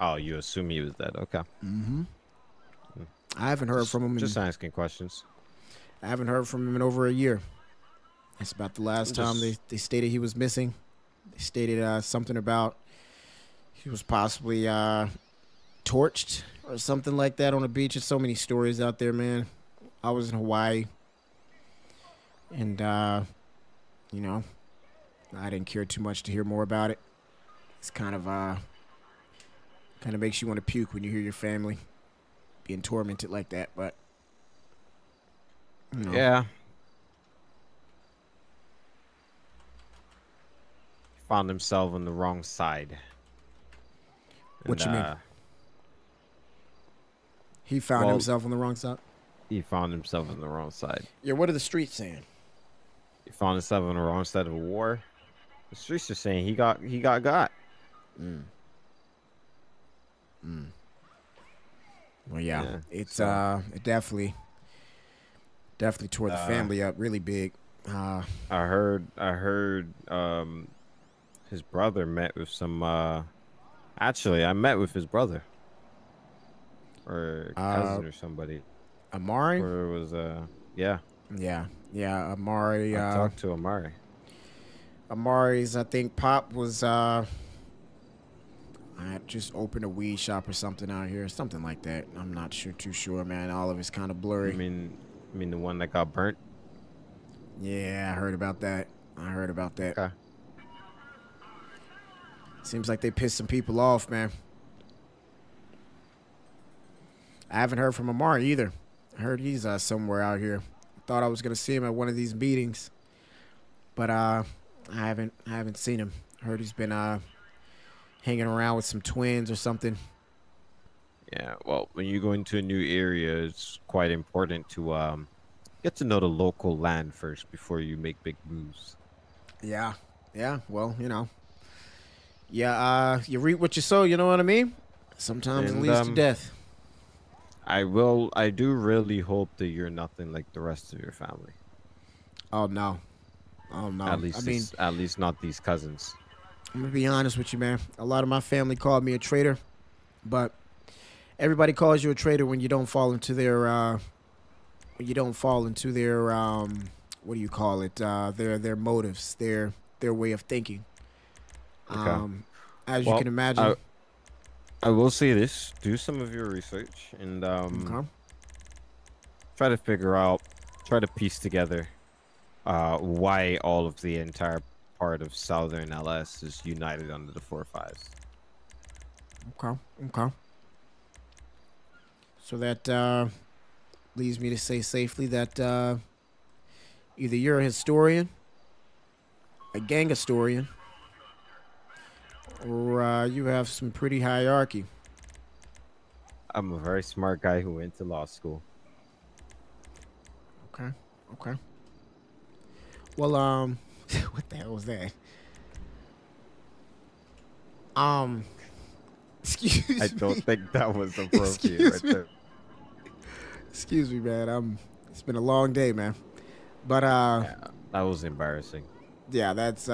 S5: Oh, you assume he was dead. Okay.
S2: Mm-hmm. I haven't heard from him.
S5: Just asking questions.
S2: I haven't heard from him in over a year. That's about the last time they stated he was missing. They stated something about he was possibly torched or something like that on the beach. There's so many stories out there, man. I was in Hawaii, and you know, I didn't care too much to hear more about it. It's kind of makes you want to puke when you hear your family being tormented like that, but you know.
S5: Yeah. Found himself on the wrong side.
S2: What you mean? He found himself on the wrong side?
S5: He found himself on the wrong side.
S2: Yeah, what are the streets saying?
S5: He found himself on the wrong side of a war. The streets are saying he got.
S2: Well, yeah. It's it definitely tore the family up really big.
S5: I heard his brother met with some actually I met with his brother or cousin or somebody.
S2: Amari?
S5: Or it was yeah.
S2: Yeah, Amari.
S5: I talked to Amari.
S2: Amari's, I think Pop was I just opened a weed shop or something out here, something like that. I'm not too sure, man. All of it's kind of blurry.
S5: I mean the one that got burnt?
S2: Yeah, I heard about that.
S5: Okay.
S2: Seems like they pissed some people off, man. I haven't heard from Amari either. I heard he's somewhere out here. I thought I was gonna see him at one of these meetings, but I haven't seen him. I heard he's been hanging around with some twins or something.
S5: Yeah, well, when you go into a new area, it's quite important to get to know the local land first before you make big moves.
S2: Yeah. Well, you know. Yeah, you reap what you sow. You know what I mean? Sometimes it leads to death.
S5: I do really hope that you're nothing like the rest of your family.
S2: Oh no.
S5: At least not these cousins.
S2: I'm gonna be honest with you, man. A lot of my family called me a traitor, but everybody calls you a traitor when you don't fall into their what do you call it? Their motives, their way of thinking.
S5: Okay.
S2: As you can imagine.
S5: I will say this: do some of your research and try to figure out try to piece together why all of the entire part of southern LS is united under the 4-5s.
S2: Okay. Okay. So that leads me to say safely that either you're a historian, a gang historian, or you have some pretty hierarchy.
S5: I'm a very smart guy who went to law school.
S2: Okay. Okay. Well, what the hell was that? Excuse
S5: I
S2: me.
S5: don't think that was appropriate
S2: Excuse
S5: right
S2: me.
S5: there.
S2: Excuse me, man. It's been a long day, man. But
S5: Yeah, that was embarrassing.
S2: yeah, that's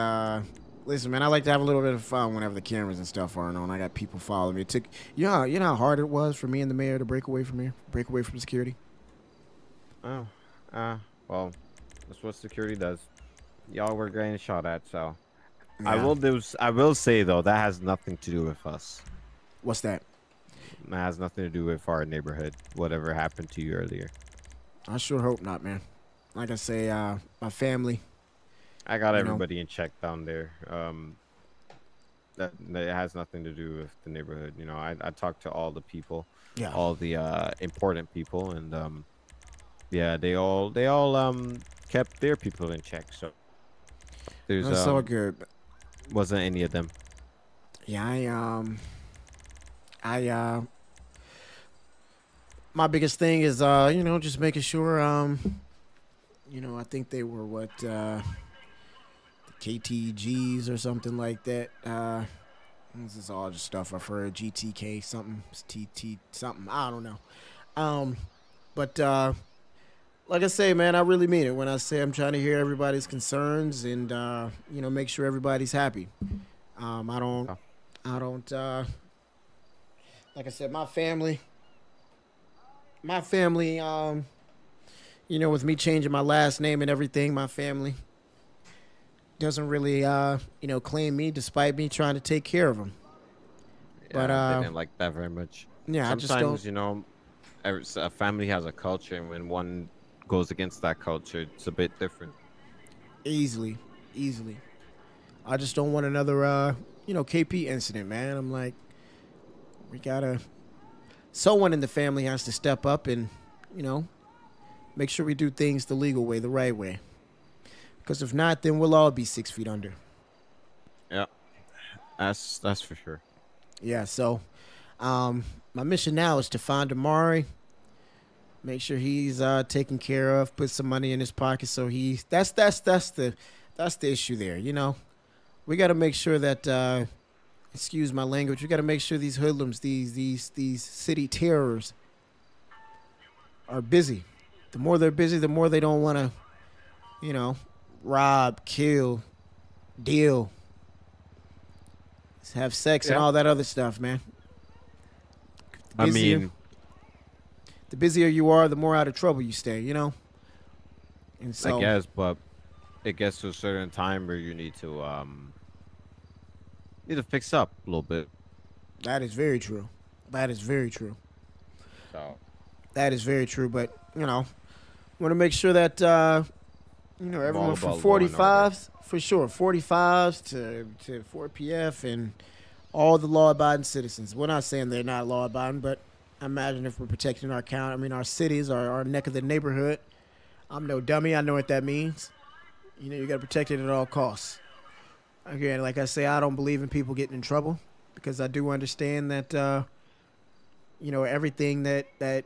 S2: listen, man, I like to have a little bit of fun whenever the cameras and stuff aren't on. I got people following me. It took you know how hard it was for me and the mayor to break away from here, break away from security.
S5: Oh, well, that's what security does. Y'all were getting shot at, so
S2: Yeah.
S5: I will say though that has nothing to do with us.
S2: What's that?
S5: That has nothing to do with our neighborhood. Whatever happened to you earlier.
S2: I sure hope not, man. Like I say, my family.
S5: I got
S2: You know.
S5: everybody in check down there. That it has nothing to do with the neighborhood. You know, I talked to all the people,
S2: Yeah.
S5: all the important people, and yeah, they all kept their people in check. So there's
S2: That's all good.
S5: wasn't any of them.
S2: Yeah, my biggest thing is just making sure I think they were what the KTGs or something like that. This is all just stuff I've heard. GTK something, TT something. I don't know. But like I say, man, I really mean it when I say I'm trying to hear everybody's concerns and make sure everybody's happy. I don't like I said, my family, with me changing my last name and everything, my family doesn't really, claim me despite me trying to take care of them.
S5: Yeah,
S2: But,
S5: they didn't like that very much.
S2: yeah, I just
S5: Sometimes,
S2: don't-
S5: a family has a culture, and when one goes against that culture, it's a bit different.
S2: Easily. I just don't want another, KP incident, man. I'm like, someone in the family has to step up and, make sure we do things the legal way, the right way. Because if not, then we'll all be 6 feet under.
S5: Yeah, that's for sure.
S2: Yeah, so my mission now is to find Amari, make sure he's taken care of, put some money in his pocket so that's the issue there, We got to make sure that excuse my language, we got to make sure these hoodlums, these city terrors are busy. The more they're busy, the more they don't want to, rob, kill, deal, have sex and
S5: Yeah.
S2: all that other stuff, man.
S5: I mean,
S2: The busier you are, the more out of trouble you stay, And so,
S5: I guess, but it gets to a certain time where you need to fix up a little bit.
S2: that is very true. That is very true.
S5: So
S2: That is very true. But, want to make sure that, everyone from
S5: about law and
S2: 45s, for sure, 45s to 4PF and all the law-abiding citizens. We're not saying they're not law-abiding, but I imagine if we're protecting our cities, our neck of the neighborhood. I'm no dummy. I know what that means. You got to protect it at all costs. Again, like I say, I don't believe in people getting in trouble because I do understand that, everything that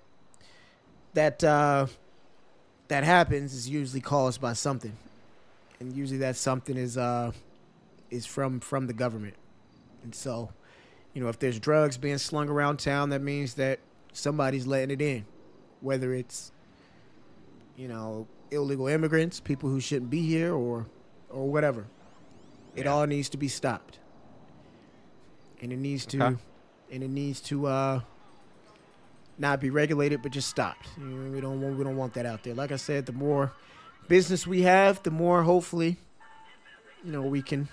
S2: happens is usually caused by something, and usually that something is from the government. And so, if there's drugs being slung around town, that means that somebody's letting it in, whether it's illegal immigrants, people who shouldn't be here, or whatever. It all needs to be stopped, and it needs to not be regulated, but just stopped. We don't want that out there. Like I said, the more business we have, the more hopefully, we can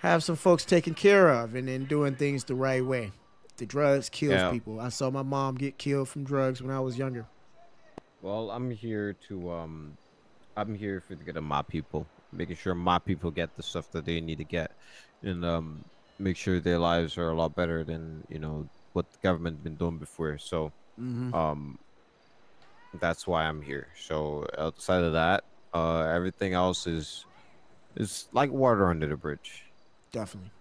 S2: have some folks taken care of and then doing things the right way. The drugs kills people. I saw my mom get killed from drugs when I was younger.
S5: Well, I'm here for to get my people, making sure my people get the stuff that they need to get, and make sure their lives are a lot better than what the government been doing before. So
S2: Mm-hmm.
S5: um, that's why I'm here. So outside of that, everything else is like water under the bridge.
S2: Definitely.